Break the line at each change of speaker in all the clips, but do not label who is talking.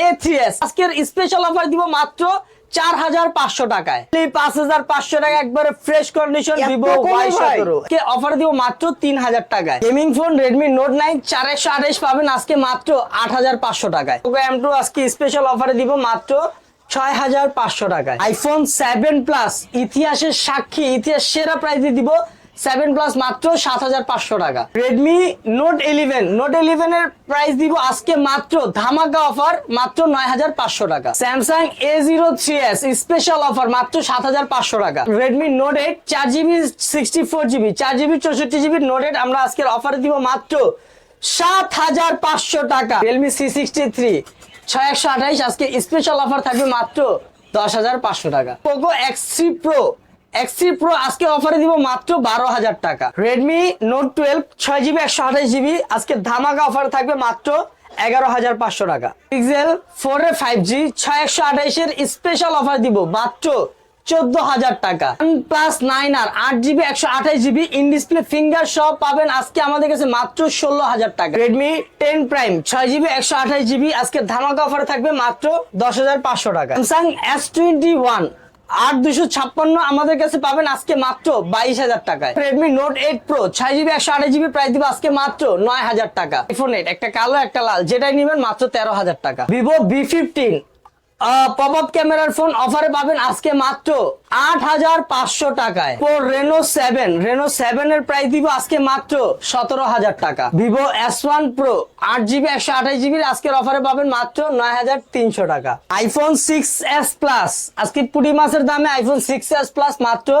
A3s আজকের special offer দিব মাত্র 4500 টাকায়। 5500 টাকা একবারে ফ্রেশ কন্ডিশন Vivo Y17 কে অফার দিব মাত্র 3000 টাকায়। গেমিং ফোন Redmi Note 9 4128 পাবেন আজকে মাত্র 8500 টাকায়। Poco M2 আজকে স্পেশাল অফারে দিব মাত্র 6500 টাকায়। iPhone 7 Plus ইতিহাসের সাক্ষী, ইতিহাস সেরা প্রাইসে দিব 7 Plus মাত্র 7500 টাকা। Redmi Note 11 এর প্রাইস দিব আজকে মাত্র ধামাকা অফার মাত্র 9500 টাকা। Samsung A03s স্পেশাল অফার মাত্র 7500 টাকা। Redmi Note 8 4GB 64GB 4GB 64GB Note 8 আমরা আজকের অফারে দিব মাত্র 7500 টাকা। Realme C63 6128 আজকে স্পেশাল অফার থাকবে মাত্র 10500 টাকা। Poco X3 Pro আজকে অফারে দিব মাত্র 12000 টাকা। Redmi Note 12 6GB 128GB আজকে ধামাকা অফার থাকবে মাত্র 11500 টাকা। Pixel 4 এর 5G 6128 এর স্পেশাল অফার দিব মাত্র 14000 টাকা। OnePlus 9R 8GB 128GB in display finger সব পাবেন আজকে আমাদের কাছে মাত্র 16000 টাকা। Redmi 10 Prime 6GB 128GB আজকে ধামাকা অফারে থাকবে মাত্র 10500 টাকা। Samsung S21 8256 আমাদের কাছে পাবেন আজকে মাত্র 22000 টাকায়। Redmi Note 8 Pro 6GB 128GB price দিব আজকে মাত্র 9000 টাকা। iPhone 8 একটা কালো একটা লাল যেটাই নেবেন মাত্র 13000 টাকা। Vivo V15 পপ আপ ক্যামেরার ফোন অফারে পাবেন আজকে মাত্র 8500 টাকায়। Reno 7 এর প্রাইস দিব আজকে মাত্র 17000 টাকা। Vivo S1 Pro 8GB 128GB আজকের অফারে পাবেন মাত্র 9300 টাকা। iPhone 6s Plus আজকে পুটি মাছের দামে iPhone 6s Plus মাত্র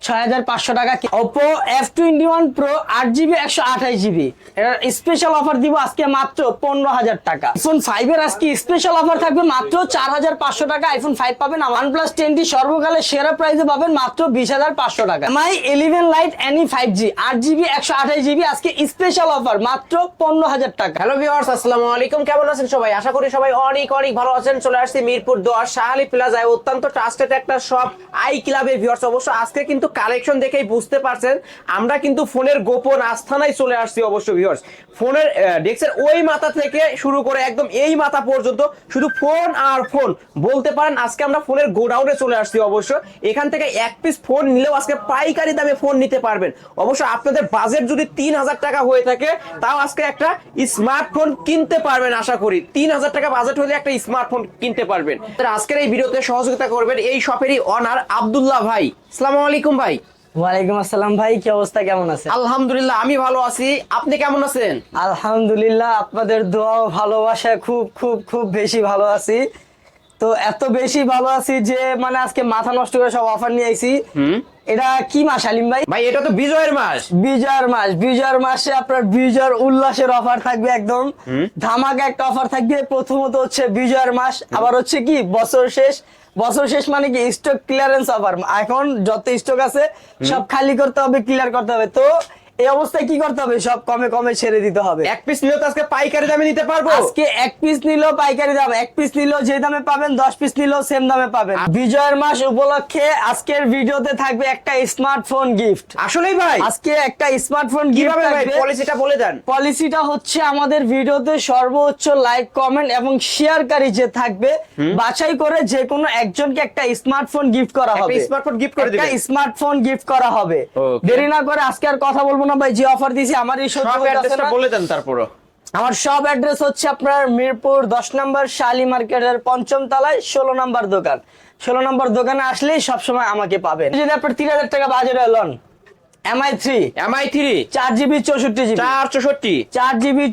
6500 টাকা। Oppo F21 Pro 8GB 128GB এর স্পেশাল অফার দিব আজকে মাত্র 15000 টাকা। iPhone 5 এর আজকে স্পেশাল অফার থাকবে মাত্র 4500 টাকা। iPhone 5 পাবেন। OnePlus 10T সর্বকালের সেরা প্রাইসে পাবেন মাত্র 20500 টাকা। Mi 11 Lite Any 5G 8GB 128GB আজকে স্পেশাল অফার মাত্র 15000 টাকা।
হ্যালো ভিউয়ার্স, আসসালামু আলাইকুম। কেমন আছেন সবাই? আশা করি সবাই অনেক অনেক ভালো আছেন। চলে আসছি মিরপুর 10 শাহালি প্লাজায়, অত্যন্ত ট্রাস্টেড একটা শপ আই ক্লাবে। ভিউয়ার্স অবশ্য আজকে কিন্তু কালেকশন দেখেই বুঝতে পারছেন আমরা কিন্তু ফোনের গোপন আস্থানায় চলে আসছি। অবশ্য ভিউয়ার্স ফোনের ডেস্কের ওই মাথা থেকে শুরু করে একদম এই মাথা পর্যন্ত শুধু ফোন আর ফোন বলতে পারেন। আজকে আমরা ফোনের গোডাউনে চলে আসছি। অবশ্য এখান থেকে এক পিস ফোন নিলেও আজকে পাইকারি দামে ফোন নিতে পারবেন। অবশ্য আপনাদের বাজেট যদি 3000 টাকা হয়ে থাকে তাও আজকে একটা স্মার্টফোন কিনতে পারবেন। আশা করি 3000 টাকা বাজেট হলে একটা স্মার্টফোন কিনতে পারবেন। আজকের এই ভিডিওতে সহযোগিতা করবেন এই শপেরই অনার আব্দুল্লাহ ভাই। আসসালামু আলাইকুম ভাই।
ওয়ালাইকুম আসসালাম ভাই, কি অবস্থা, কেমন আছেন?
আলহামদুলিল্লাহ আমি ভালো আছি, আপনি কেমন আছেন?
আলহামদুলিল্লাহ আপনাদের দোয়া ও ভালোবাসায় খুব খুব খুব বেশি ভালো আছি। তো এত বেশি ভালো আছি যে মানে আজকে মাথা নষ্ট করে সব অফার নিয়ে আইছি। এটা কি মাস আলিম ভাই?
ভাই এটা তো বিজয়ের মাস।
বিজয়ের মাসে আপনার বিজয়ের উল্লাসের অফার থাকবে, একদম ধামাকা একটা অফার থাকবে। প্রথমত হচ্ছে বিজয়ের মাস, আবার হচ্ছে কি বছর শেষ মানে কি স্টক ক্লিয়ারেন্স অফার। এখন যত স্টক আছে সব খালি করতে হবে, ক্লিয়ার করতে হবে। তো এই অবস্থায় কি করতে হবে? সব কমে কমে ছেড়ে দিতে হবে।
এক পিস নিলেও তো আজকে পাইকারি দামে নিতে পারবো।
আজকে এক পিস নিলেও পাইকারি দাম, এক পিস নিলেও যে দামে পাবেন 10 পিস নিলেও সেম দামে পাবেন। বিজয়ের মাস উপলক্ষে আজকের ভিডিওতে থাকবে একটা স্মার্টফোন গিফট।
আসলেই ভাই
আজকে একটা স্মার্টফোন গিফট
কিভাবে ভাই?
থাকবে।
পলিসিটা বলে দেন।
পলিসিটা হচ্ছে আমাদের ভিডিওতে সর্বোচ্চ লাইক কমেন্ট এবং শেয়ারকারী যে থাকবে বাছাই করে যে কোনো একজনকে একটা স্মার্টফোন গিফট করা হবে।
স্মার্টফোন গিফট করে দিবেন।
একটা স্মার্টফোন গিফট করা হবে। দেরি না করে আজকে আর কথা বলবো না ভাই, যে অফার দিয়েছি আমার এই সব
অ্যাড্রেসটা বলে দেন। তারপর
আমার সব অ্যাড্রেস হচ্ছে আপনার মিরপুর 10 নম্বর শালি মার্কেটের 5ম তলায় 16 নম্বর দোকান। 16 নম্বর দোকানে আসলেই সবসময় আমাকে পাবেন। যদি আপনার 3000 টাকা budget loan MI3 4GB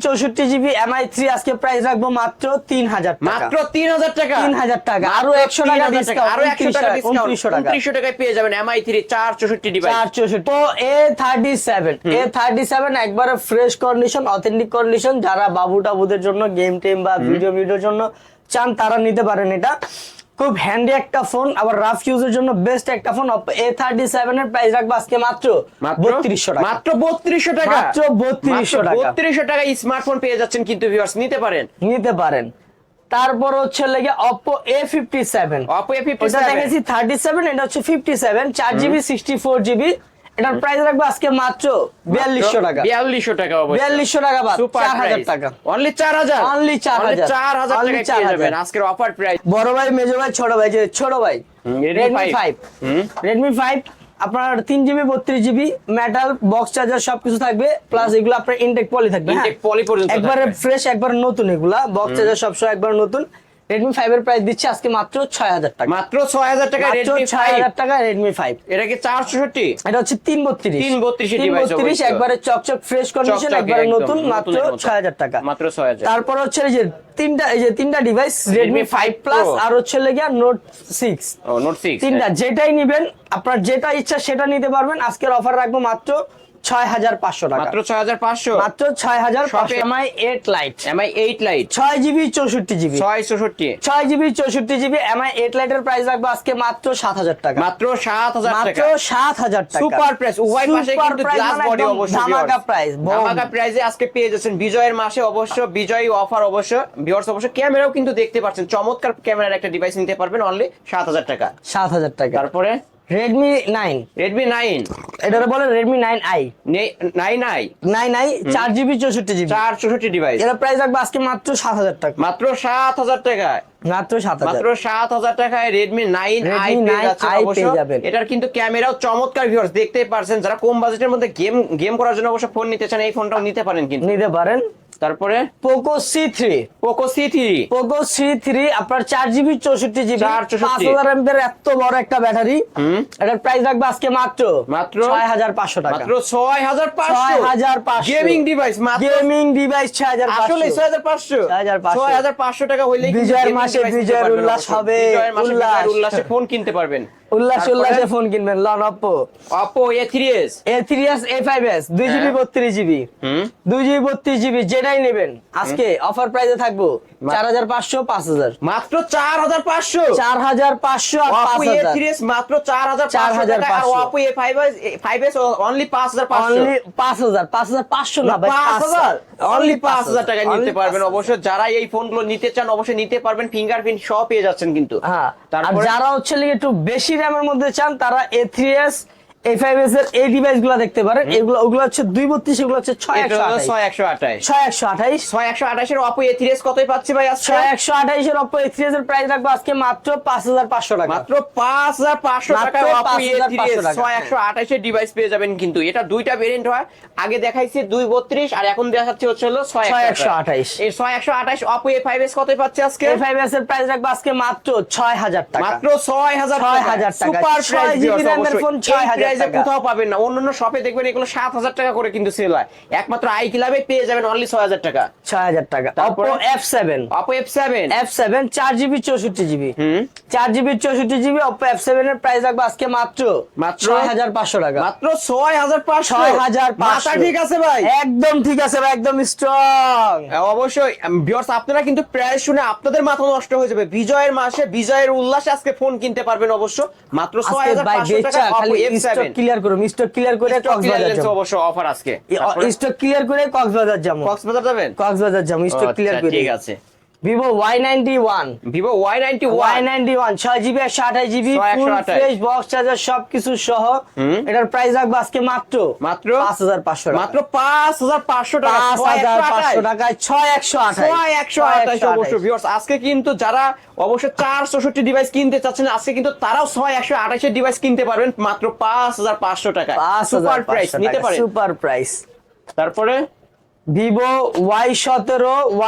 64GB MI3 আজকে প্রাইস রাখবো মাত্র 3000 টাকা।
মাত্র 3000 টাকা।
আরো 100 টাকা ডিসকাউন্ট,
আরো 100 টাকা ডিসকাউন্ট,
2900
টাকায় পেয়ে যাবেন MI3 464 ডিভাইস।
464 তো A37 একবারে ফ্রেশ কন্ডিশন, অথেন্টিক কন্ডিশন। যারা বাবু টাবুদের জন্য গেম টেম বা ভিডিওর জন্য চান তারা নিতে পারেন। এটা খুব হ্যান্ডি একটা ফোন, আবার রাফ ইউজের জন্য বেস্ট একটা ফোন। A37 এর প্রাইস রাখবো আজকে মাত্র 3200 টাকা।
মাত্র 3200 টাকা।
মাত্র 3200 টাকা।
3200 টাকা স্মার্টফোন পেয়ে যাচ্ছেন কিন্তু ভিউয়ার্স, নিতে পারেন। তারপর হচ্ছে লাগে Oppo A57 Oppo A57
এটা দেখেছি 37, এটা হচ্ছে 57 4GB 64GB এটার প্রাইস রাখবো আজকে মাত্র 4200 টাকা।
4200 টাকা,
4200 টাকা বাদ, 4000 টাকা।
অনলি 4000,
অনলি 4000
4000 টাকা পেয়ে যাবেন আজকের অফার প্রাইস।
বড় ভাই, মেজো ভাই, ছোট ভাই, যে ছোট ভাই Redmi 5, Redmi 5 আপনার 3GB 32GB metal box charger সবকিছু থাকবে, প্লাস এগুলো আপনার ইনটেক পলি থাকবে।
ইনটেক পলি পর্যন্ত
একবারে ফ্রেশ, একবারে নতুন, এগুলা বক্স চার্জার সবসময় একবার নতুন। Redmi 5 এর প্রাইস দিচ্ছে আজকে মাত্র 6000 টাকা।
মাত্র 6000 টাকা Redmi 5,
6000 টাকা Redmi 5।
এটা কি 464?
এটা হচ্ছে 332
ডিভাইস,
332 একবারে চকচক ফ্রেশ কন্ডিশন, একবারে নতুন, মাত্র 6000 টাকা।
মাত্র 6000।
তারপর হচ্ছে এই যে তিনটা ডিভাইস Redmi 5 প্লাস আর হচ্ছে লেগিয়া Note 6।
ও Note 6
তিনটা, যেটাই নেবেন আপনার যেটা ইচ্ছা সেটা নিতে পারবেন। আজকের অফার রাখবো মাত্র 6500 টাকা।
মাত্র 6500,
মাত্র 6500। MI 8 Lite,
MI 8 Lite
6GB 64GB,
664,
6GB 64GB MI 8 Lite এর প্রাইস রাখবো আজকে মাত্র 7000 টাকা।
মাত্র 7000
মাত্র
টাকা।
7000 টাকা।
সুপার প্রাইস, উভয় পাশে কিন্তু গ্লাস বডি অবশ্যই
ধামাকা প্রাইস,
ধামাকা প্রাইসে আজকে পেয়ে যাচ্ছেন বিজয়ের মাসে। অবশ্য বিজয় অফার অবশ্য ভিউয়ার্স, অবশ্য ক্যামেরাও কিন্তু দেখতে পাচ্ছেন, চমৎকার ক্যামেরার একটা ডিভাইস নিতে পারবেন অনলি 7000 টাকা।
7000 টাকা।
তারপরে
Redmi 9,
Redmi 9,
এটারে বলে Redmi 9i,
9i
4GB 64GB,
464 device.
এর প্রাইস রাখবো আজকে মাত্র 7000 টাকা।
মাত্র 7000 টাকা।
মাত্র 7000।
মাত্র 7000 টাকায় Redmi 9i
Redmi
পেয়ে যাচ্ছেন
9i
অবশ্য।
পেয়ে যাবেন।
এটার কিন্তু ক্যামেরাও চমৎকার ভিউয়ার্স, দেখতেই পারছেন। যারা কম বাজেটের মধ্যে গেম করার জন্য অবশ্য ফোন নিতে চান, এই ফোনটাও নিতে পারেন কিন্তু।
নিতে পারেন।
তারপরে
Poco C3,
Poco C3,
Poco C3 আপনার 4GB 64GB, 5000 mAh এর এত বড় একটা ব্যাটারি। এটার প্রাইস রাখবো আজকে মাত্র 6500 টাকা।
মাত্র 6500 গেমিং ডিভাইস, মাত্র
গেমিং ডিভাইস 6500।
আসলে 6500 6500 টাকা হইলেই কিন্তু
বিজয়ের
gaming
মাসে
device নিতে
বিজয়ের
পারবেন
উল্লাস
অবশ্য।
হবে,
বিজয়ের মাসে
উল্লাস।
বিজয়ের উল্লাসে ফোন কিনতে পারবেন।
উল্লাসে ফোন কিনবেন। Loan
Oppo A3s,
A3s A5s 2GB 32GB, 2GB 32GB যেটাই নেবেন আজকে অফার প্রাইসে থাকবো 4500, 5000।
মাত্র 4500,
4500 আর
Oppo
5000।
A3s মাত্র 4500 টাকা। আর Oppo A5s অনলি 5500,
অনলি 5000, 5500 না ভাই,
5000, অনলি 5000 টাকা নিতে
Only
পারবেন
5000।
অবশ্য। যারা এই ফোনগুলো নিতে চান অবশ্যই নিতে পারবেন, ফিঙ্গারপ্রিন্ট সহ পেয়ে যাচ্ছেন কিন্তু।
হ্যাঁ, আর
তারপরে
যারা হচ্ছে একটু বেশি র্যামের মধ্যে চান তারা A3s A5s এর এই ডিভাইস গুলো দেখতে পারেন। ওগুলো হচ্ছে 232, এগুলো হচ্ছে 6128,
6128,
6128।
6128 এর Oppo A3s কতই পাচ্ছি ভাই আজকে?
6128 এর Oppo A3s এর প্রাইস রাখবো আজকে মাত্র 5500 টাকা।
মাত্র 5500 টাকা
মাত্র
Oppo
5500
A3s
টাকা।
6128 এর ডিভাইস পেয়ে যাবেন কিন্তু। এটা দুইটা ভেরিয়েন্ট হয়, আগে দেখাইছি 232 আর এখন দেখাচ্ছি হচ্ছে হলো
6128।
এই 6128 Oppo A5s কতই পাচ্ছি আজকে?
A5s এর প্রাইস রাখবো আজকে মাত্র 6000 টাকা।
মাত্র 6000
6000 টাকা।
সুপার প্রাইস
6GB RAM এর ফোন 6000 টাকা।
কোথাও পাবেন না, অন্যান্য শপে দেখবেন এগুলো 7000 টাকা করে কিন্তু সেল হয়, একমাত্র আই ক্লাবে পেয়ে যাবেন অনলি 6000 টাকা।
6000 টাকা।
তারপরে
Oppo F7,
Oppo F7,
4GB 64GB, 4GB 64GB Oppo F7 এর প্রাইস রাখবো আজকে মাত্র 6500 টাকা।
মাত্র 6500,
6500।
মাথা ঠিক আছে ভাই?
একদম ঠিক আছে ভাই, একদম স্ট্রং।
অবশ্যই ভিউয়ার্স, আপনারা কিন্তু প্রাইস শুনে আপনাদের মাথা নষ্ট হয়ে যাবে। বিজয়ের মাসে বিজয়ের উল্লাসে আজকে ফোন কিনতে পারবেন অবশ্য মাত্র 6500 টাকা Oppo F7।
স্টক ক্লিয়ার করুন, স্টক ক্লিয়ার করে কক্সবাজার যাবো।
অবশ্য অফার আজকে
স্টক ক্লিয়ার করে কক্সবাজার যাবো।
কক্সবাজার যাবেন?
কক্সবাজার যাবো, স্টক ক্লিয়ার করে।
ঠিক আছে।
Vivo Y91,
Vivo Y91,
6GB 128GB ফুল
128
ফ্রেশ বক্স চার্জার সবকিছু সহ। এটার প্রাইস রাখবো আজকে মাত্র 5500 টাকা।
মাত্র 5500 টাকা।
5500 টাকায় 6128,
6128 অবশ্য ভিউয়ার্স। আজকে কিন্তু যারা অবশ্য 464 ডিভাইস কিনতে চাচ্ছেন আজকে কিন্তু তারাও 6128 এর ডিভাইস কিনতে পারবেন মাত্র 5500 টাকা। সুপার প্রাইস নিতে পারেন।
Super price.
তারপরে
Vivo Y17,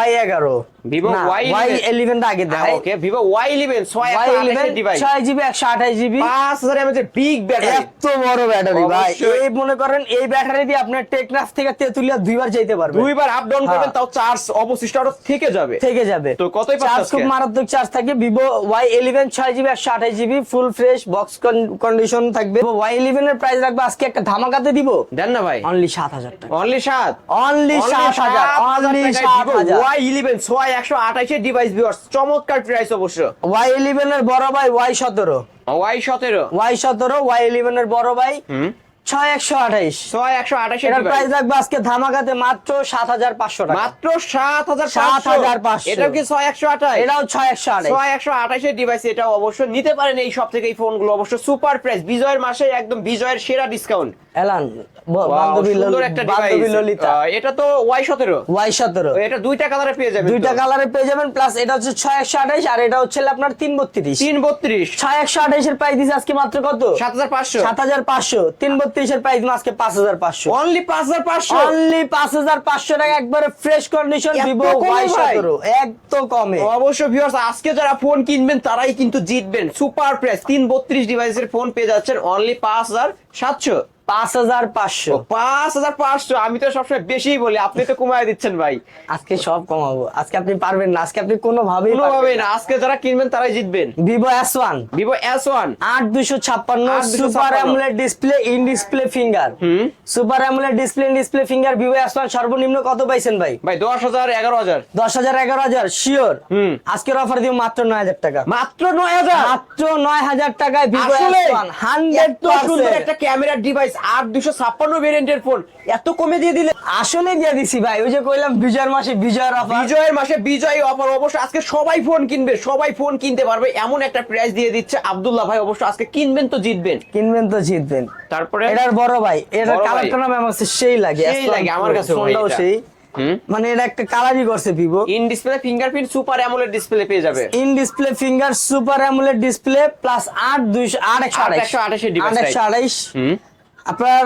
Y11,
Vivo
Y11 টা আগে দেখাই।
ওকে, Vivo Y11 6128 device,
6GB 128GB,
5000 mAh big battery.
এত বড় ব্যাটারি ভাই।
অবশ্যই।
এই মনে করেন এই ব্যাটারি দিয়ে আপনার টেকনাফ থেকে তেতুলিয়া দুইবার যেতে পারবেন,
দুইবার আপ ডাউন করবেন,
হ্যাঁ।
তাও চার্জ অবশিষ্ট আরো থেকে যাবে।
তো
কতই পাচ্ছেন
চার্জ
আজকে?
খুব মারাত্মক চার্জ থাকে। Vivo Y11 6GB 128GB full fresh box condition থাকবে। Vivo Y11 এর প্রাইস রাখবো আজকে একটা ধামাকাতে দিব,
দেন না ভাই,
অনলি 7000 টাকা।
Only 7,
only 7000, only 7000।
Y11 6128 এর ডিভাইস ভিউয়ার্স, চমৎকার প্রাইস অবশ্য।
Y11 এর বড় ভাই Y17,
Y17,
Y11 এর বড় ভাই 6128,
6128 এর
এটার
ডিভাইস
প্রাইস রাখবো আজকে ধামাকাতে মাত্র 7500 টাকা।
মাত্র 7500।
7500
এটা কি 6128?
এটাও 6128।
6128 এর ডিভাইস, এটাও অবশ্য নিতে পারেন এই সব থেকে। এই ফোনগুলো অবশ্য সুপার প্রাইস, বিজয়ের মাসে একদম বিজয়ের সেরা ডিসকাউন্ট।
এলান
Wow, সুন্দর একটা ডিভাইস
ললিতা
এটা তো Y17
Y17
এটা দুইটা কালারে পেয়ে যাবেন
দুইটা কালারে পেয়ে যাবেন প্লাস এটা হচ্ছে 6128 আর এটা হচ্ছে আপনার 332
332
6128 এর প্রাইস দিছে আজকে মাত্র কত
7500
7500 332 এর প্রাইস আজকে 5500
অনলি 5500
অনলি 5500 টাকা একবারে ফ্রেশ কন্ডিশন
এত
ভিভো
কমে ভাই?
Y17 একদম কমে
অবশ্য ভিউয়ার্স আজকে যারা ফোন কিনবেন তারাই কিন্তু জিতবেন সুপার প্রাইস 332 ডিভাইসের ফোন পেয়ে যাচ্ছেন অনলি 5700
5500
5500 আমি তো সবসময় বেশিই বলি আপনি তো কমায় দিচ্ছেন ভাই
আজকে সব কমাবো আজকে আপনি পারবেন না আজকে আপনি কোনোভাবেই
কোনোভাবেই না আজকে যারা কিনবেন তারাই জিতবেন
Vivo S1
Vivo S1
8256 super AMOLED display in display finger super AMOLED display in display finger Vivo S1 সর্বনিম্ন কত পাইছেন ভাই
ভাই 10000 11000
10000 11000 শিওর আজকের অফার দিব মাত্র 9000 টাকা
মাত্র 9000
মাত্র 9000 টাকায় ভিভো
আসলে
S1
এত সুন্দর একটা ক্যামেরা ডিভাইস 8256 ভেরিয়েন্টের ফোন এত কমে দিয়ে দিলে
আসলে দিয়ে দিছি ভাই ওই যে কইলাম বিজয়ের মাসে বিজয়ের অফার
বিজয়ের মাসে বিজয় অফার অবশ্য আজকে সবাই ফোন কিনবে সবাই ফোন কিনতে পারবে এমন একটা প্রাইস দিয়ে দিচ্ছে আব্দুল্লাহ ভাই অবশ্য আজকে কিনবেন তো জিতবেন
কিনবেন তো জিতবেন
তারপরে
এটার বড় ভাই এটার
বড় ভাই।
কালারটা না আমার কাছে সেই লাগে
সেই লাগে আমার কাছে
ফোনটাও সেই মানে এটা একটা কালারই করছে Vivo
in display fingerprint super AMOLED display পেয়ে যাবে
in display finger super AMOLED display plus 8128
device
8128 আপনার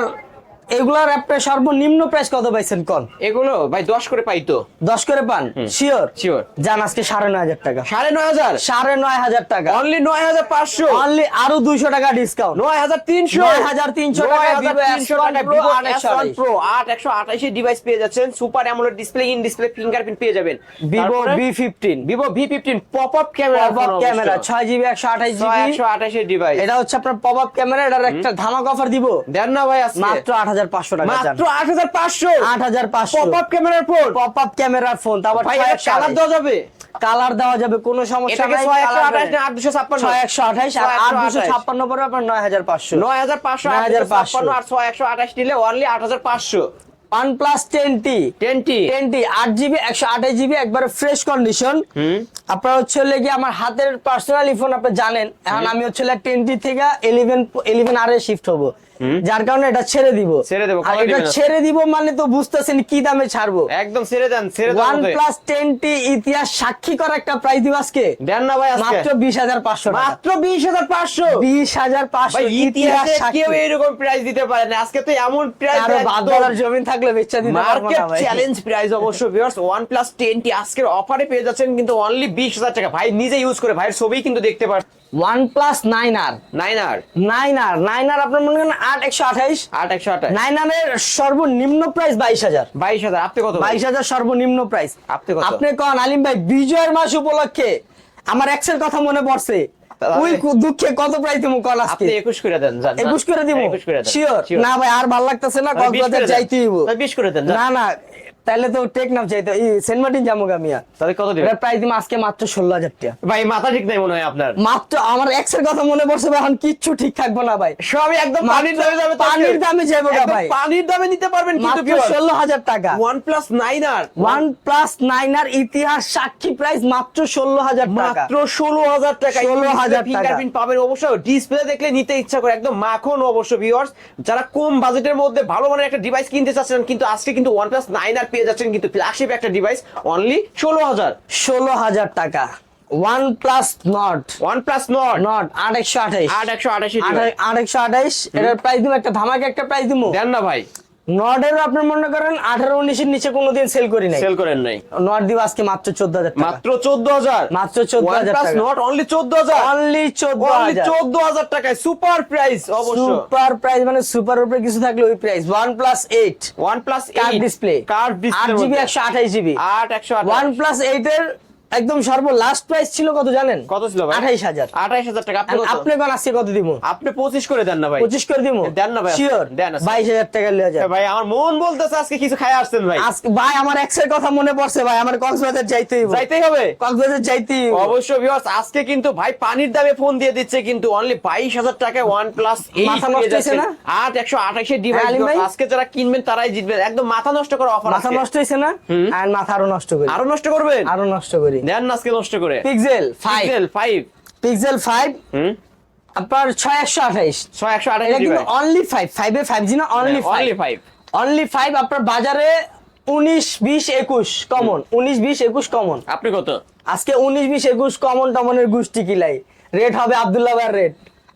এগুলার আপনার সর্বনিম্ন প্রাইস কত পাইছেন কোন
এগুলো ভাই 10 করে পাই তো
10 করে পান শিওর
শিওর
জান আজকে 9500 টাকা
9500
9500 টাকা
অনলি 9500
অনলি আরো 200 টাকা ডিসকাউন্ট
9300
9300 টাকা Vivo S1 Pro
S1 Pro 8128 এর ডিভাইস পেয়ে যাচ্ছেন super AMOLED display in display fingerprint পেয়ে যাবেন
Vivo V15
Vivo V15 popup camera
popup camera 6GB 128GB
128 এর ডিভাইস
এটা হচ্ছে আপনার পপআপ ক্যামেরা এটার একটা ধামাকা অফার দিব
দেন না ভাই আজকে
মাত্র 8500 টাকা জান
মাত্র 8500
8500
পপআপ ক্যামেরার ফোন
পপআপ ক্যামেরার ফোন তারপর
ভাই এটা কালার দেওয়া যাবে
কালার দেওয়া যাবে কোনো সমস্যা
এটাকে
নাই
6128 না 8256
6128 আর 8256 পরে আপনার 9500
9500 8556 আর 6128 নিলে only 8500
OnePlus 10T
10T
8GB 128GB একবারে ফ্রেশ কন্ডিশন আপনার হচ্ছে কি আমার হাতের পার্সোনালি ফোন আপনি জানেন এখন আমি হচ্ছে 10T থেকে 11 আর এ শিফট হব যার কারণে এটা ছেড়ে দিব আর এটা ছেড়ে দিব মানে তো বুঝতেছেন কি দামে ছাড়বো
একদম ছেড়ে দেন
OnePlus 10T ইতিহাস সাক্ষী করা একটা প্রাইস দিব আজকে
দেন না ভাই আজকে
মাত্র 20500
মাত্র 20500
20500
ভাই
ইতিহাস
ইতিহাসে
সাক্ষী
কেউ এরকম প্রাইস দিতে পারে না আজকে তো এমন প্রাইস
আরো $5 জমিন থাকলে বেচা দিতে পারবো
মার্কেট
না ভাই
চ্যালেঞ্জ প্রাইস অবশ্য ভিউয়ার্স OnePlus 10T আজকের অফারে পেয়ে যাচ্ছেন কিন্তু অনলি 20000 টাকা ভাই নিজে ইউজ করে ভাইয়ের ছবি কিন্তু দেখতে পাচ্ছেন
OnePlus 9R
9R
আপনার মনে করেন 8128
8128
9R এর সর্বনিম্ন প্রাইস 22000
22000 আপনি কত
22000 সর্বনিম্ন প্রাইস
আপনি কত
আপনি কোন আলিম ভাই বিজয়ের মাস উপলক্ষে আমার এক্সের কথা মনে পড়ছে ওই দুঃখে কত প্রাইস দিমু কোন আজকে
আপনি 21 করে দেন জান
21 করে দিমু
21 করে দেন
শিওর না ভাই আর ভালো লাগতেছে না কক্সবাজার যাইতেই হইব
20 করে দেন
না না তাহলে তো টেক নাম চাইতো এই সেন্ট মার্টিন যাবো গামিয়া
তাহলে কত দিবেন
এটা প্রাইস দিমু আজকে মাত্র 16000 টাকা
ভাই মাথা ঠিক নাই মনে হয় আপনার
মাত্র আমার এক্সের কথা মনে পড়ছে ভাই এখন কিচ্ছু ঠিক থাকবো না ভাই
সবই একদম পানির দামে যাবে
পানির দামে যাবো গা ভাই
পানির দামে নিতে পারবেন কিন্তু
মাত্র 16000 টাকা
OnePlus 9R
OnePlus 9R ইতিহাস সাক্ষী প্রাইস মাত্র 16000 টাকা
মাত্র 16000 টাকা
16000 টাকা
ফিঙ্গারপ্রিন্ট পাবেন অবশ্য ডিসপ্লে দেখলে নিতে ইচ্ছা করে একদম মাখন অবশ্য ভিউয়ার্স যারা কম বাজেটের মধ্যে ভালো মানের একটা ডিভাইস কিনতে চাচ্ছেন কিন্তু আজকে কিন্তু OnePlus 9R পেয়ে যাচ্ছেন কিন্তু ফ্ল্যাগশিপ একটা ডিভাইস অনলি 16000
টাকা OnePlus Nord
OnePlus Nord
8128
8128
এটার প্রাইস দিমু একটা ধামাকা একটা প্রাইস দিমু
দেন না ভাই
নর্ডের আপনার মনে করেন 18-19 এর নিচে কোনোদিন সেল করি নাই
সেল করেন নাই
নর্ড দিব আজকে মাত্র 14000 টাকা
মাত্র 14000
মাত্র 14000 টাকা
নট অনলি 14000
অনলি
14000 টাকায় সুপার প্রাইস অবশ্য
সুপার প্রাইস মানে সুপার উপরে কিছু থাকলে ওই price OnePlus 8
OnePlus 8
card display
8GB
128GB
8128
OnePlus 8 এর একদম সর্ব লাস্ট প্রাইস ছিল কত জানেন
কত ছিল ভাই
28000
28000 টাকা আপনি কত
আপনি কোন আজকে কত দিমু
আপনি 25 করে দেন না ভাই
25 করে দিমু
দেন না ভাই
শিওর
দেন
22000 টাকা লিয়া যায়
ভাই আমার মন বলতেছে আজকে কিছু খাই আসছেন ভাই
আজকে ভাই আমার এক্সের কথা মনে পড়ছে ভাই আমার কক্সবাজার যাইতেই
হবে
কক্সবাজার যাইতেই
অবশ্যই ভিউয়ার্স আজকে কিন্তু ভাই পানির দামে ফোন দিয়ে দিচ্ছে কিন্তু অনলি 22000 টাকায় OnePlus 8
মাথা নষ্ট হইছে না
8128 এর ডিভাইস আজকে যারা কিনবেন তারাই জিতবেন একদম মাথা নষ্ট করা অফার
মাথা নষ্ট হইছে না আর মাথা আরো নষ্ট করি
আরো নষ্ট করবেন
আরো নষ্ট করি
দেন আজকে নষ্ট করে
পিক্সেল 5
Pixel 5
পিক্সেল 5 আপনার 6128
6128
এটা কিন্তু অনলি 5 5 এ 5G না, অনলি 5 অনলি 5 আপনার বাজারে 19 20 21 কমন, 19 20 21 কমন।
আপনি কত?
আজকে 19 20 21 কমন টমনের গুষ্টি কিলাই রেট হবে আব্দুল্লাহ ভাইয়ের রেট।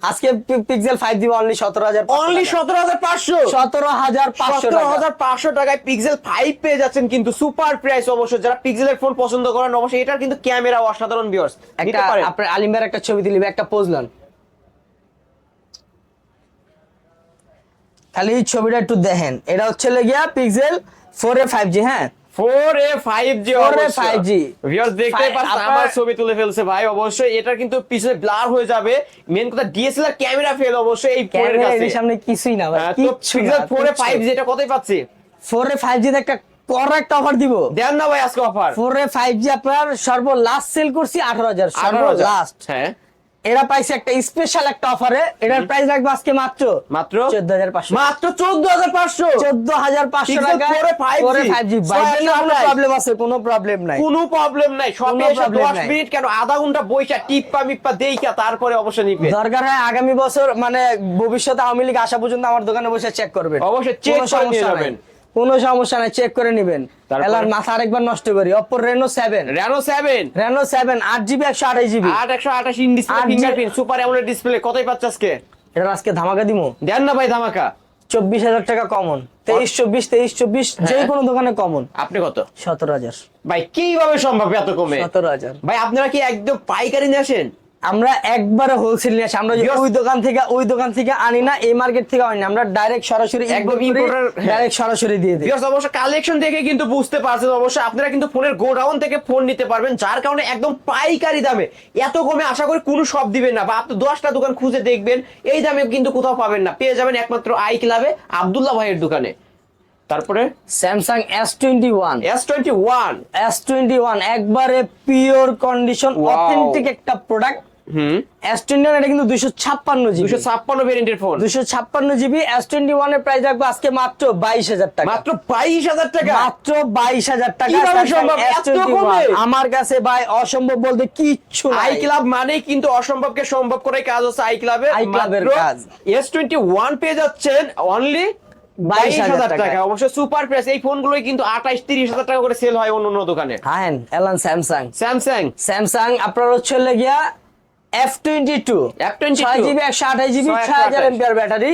আজকে পিক্সেল 5 দিব অনলি 17000,
অনলি 17500,
17500
টাকায় পিক্সেল 5 পেয়ে যাচ্ছেন কিন্তু সুপার প্রাইস। অবশ্যই যারা পিক্সেলের ফোন পছন্দ করেন অবশ্যই এটার কিন্তু ক্যামেরা অসাধারণ ভিউয়ার্স।
একটা আপনার আলিম ভাইয়ের একটা ছবি দিলিবে, একটা পোজ লন, খালি ছবিটা একটু দেখেন। এটা হচ্ছে গিয়া পিক্সেল 4a 5G। হ্যাঁ
4a 5G
4a 5G
viewers দেখতে পাচ্ছেন আমার ছবি তুলে ফেলছে ভাই। অবশ্যই এটা কিন্তু পিছনে ব্লার হয়ে যাবে, মেন কথা ডিএসএলআর ক্যামেরা ফেল অবশ্যই এই ফোনের কাছে,
এর সামনে কিছুই না ভাই,
তো
কিচ্ছু না।
পিক্সেল 4a 5G এটা কতই পাচ্ছি?
4a 5G তে একটা করেক্ট অফার দিব,
দেন না ভাই আজকে অফার।
4a 5G আপনার সর্বলাস্ট সেল করছি 18000, সর্বলাস্ট।
হ্যাঁ
এরা পাইছে একটা স্পেশাল একটা অফারে, এটার প্রাইস রাখবো আজকে মাত্র 14500,
মাত্র 14500,
14500 টাকা।
4a 5G
কোনো প্রবলেম আছে? কোনো প্রবলেম নাই,
কোনো প্রবলেম নাই। সবে এসে
problem
10
নাই।
মিনিট কেন আধা ঘন্টা বইসা টিপ্পা মিপ্পা দেইকা তারপরে অবশ্যই নিবে।
দরকার হয় আগামী বছর মানে ভবিষ্যতে আওয়ামী লীগ আসা পর্যন্ত আমার দোকানে বসে চেক করবেন,
অবশ্যই চেক
কোনো
করে নিয়ে
সমস্যা
যাবেন।
নাই, কোনো সমস্যা নাই, চেক করে নেবেন।
তারপরে?
এলার মাথা আরেকবার নষ্ট করি, Oppo Reno 7,
Reno 7
8GB 128GB,
8128 in display
8G
fingerprint super AMOLED display. কতই পাচ্ছে আজকে?
এটা আজকে ধামাকা দিমু,
দেন না ভাই ধামাকা।
24000 টাকা কমন, 2324 যে কোনো দোকানে কমন।
আপনি কত?
17000,
ভাই কিভাবে সম্ভব এত কমে?
17000।
ভাই আপনারা কি একদম পাইকারি নিয়ে আসেন?
আমরা একবারে হোলসেল নিয়ে আসি, আমরা যে ওই দোকান থেকে আনি না, এই মার্কেট থেকে আনি না, আমরা ডাইরেক্ট সরাসরি
একদম importer, হ্যাঁ।
ডাইরেক্ট সরাসরি দিয়ে দিই।
ভিউয়ার্স অবশ্য কালেকশন দেখে কিন্তু বুঝতে পারছেন, অবশ্যই আপনারা কিন্তু ফোনের গোডাউন থেকে ফোন নিতে পারবেন, যার কারণে একদম পাইকারি দামে এত কমে আশা করি কোনো শপ দিবেন না, বা আপনি 10টা দোকান খুঁজে দেখবেন এই দামে কিন্তু কোথাও পাবেন না। পেয়ে যাবেন একমাত্র আই ক্লাবে আব্দুল্লাহ ভাইয়ের দোকানে। তারপরে
স্যামসাং S21,
S21
একবারে পিওর কন্ডিশন
Wow.
অথেন্টিক একটা প্রোডাক্ট। S21 এটা কিন্তু 256GB,
256 ভেরিয়েন্টের ফোন,
256GB। S21 এর প্রাইস রাখবো আজকে মাত্র 22000 টাকা,
মাত্র 22000 টাকা।
মাত্র 22000 টাকা।
কিভাবে
Samsung
সম্ভব? এত
S21
কমে?
আমার কাছে ভাই অসম্ভব বলতে কিচ্ছু নাই।
আই ক্লাব মানেই কিন্তু অসম্ভবকে সম্ভব করে কাজ হচ্ছে আই ক্লাবে।
আই ক্লাবের কাজ।
S21 পেয়ে যাচ্ছেন অনলি 22000 টাকা। অবশ্য সুপার প্রাইস। এই ফোনগুলোই কিন্তু 28-30 টাকা করে সেল হয় অন্য দোকানে।
হ্যাঁ এলান
স্যামসাং
আপনার হচ্ছে গিয়া F22 6GB 128GB 6000 MPR battery.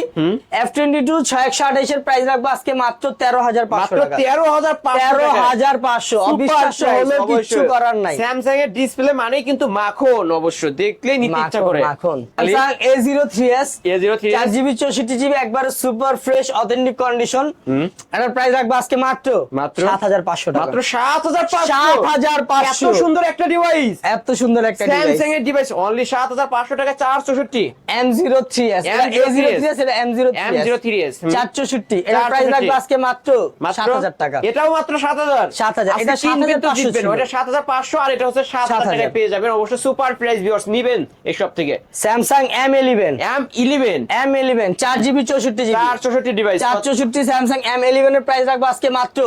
F22 6128 এর প্রাইস রাখবো আজকে মাত্র 13500 টাকা, 13500। অবিশ্বাস্য হলো, কিচ্ছু করার নাই।
স্যামসাং এর ডিসপ্লে মানেই কিন্তু মাখন, অবশ্য দেখলেই নিতে ইচ্ছা করে।
মাখন। Samsung A03s,
A03s
4GB 64GB একবারে সুপার ফ্রেশ অথেন্টিক কন্ডিশন। এটার প্রাইস রাখবো আজকে মাত্র 7500 টাকা,
মাত্র 7500।
7500।
এত সুন্দর একটা ডিভাইস,
এত সুন্দর একটা ডিভাইস।
স্যামসাং এর ডিভাইস অনলি 7500 টাকা। 464
M03s, এটা A03s, এটা M03s 464। এটার প্রাইস রাখবো আজকে মাত্র 7000 টাকা,
এটাও মাত্র 7000।
7000। এটা 7500 ছিল,
ওটা 7500 আর এটা হচ্ছে 7000 টাকায় পেয়ে যাবেন। অবশ্য সুপার প্রাইস ভিউয়ার্স নিবেন এই সব থেকে।
Samsung M11,
M11
4GB 64GB
464 device,
464 Samsung M11 এর প্রাইস রাখবো আজকে মাত্র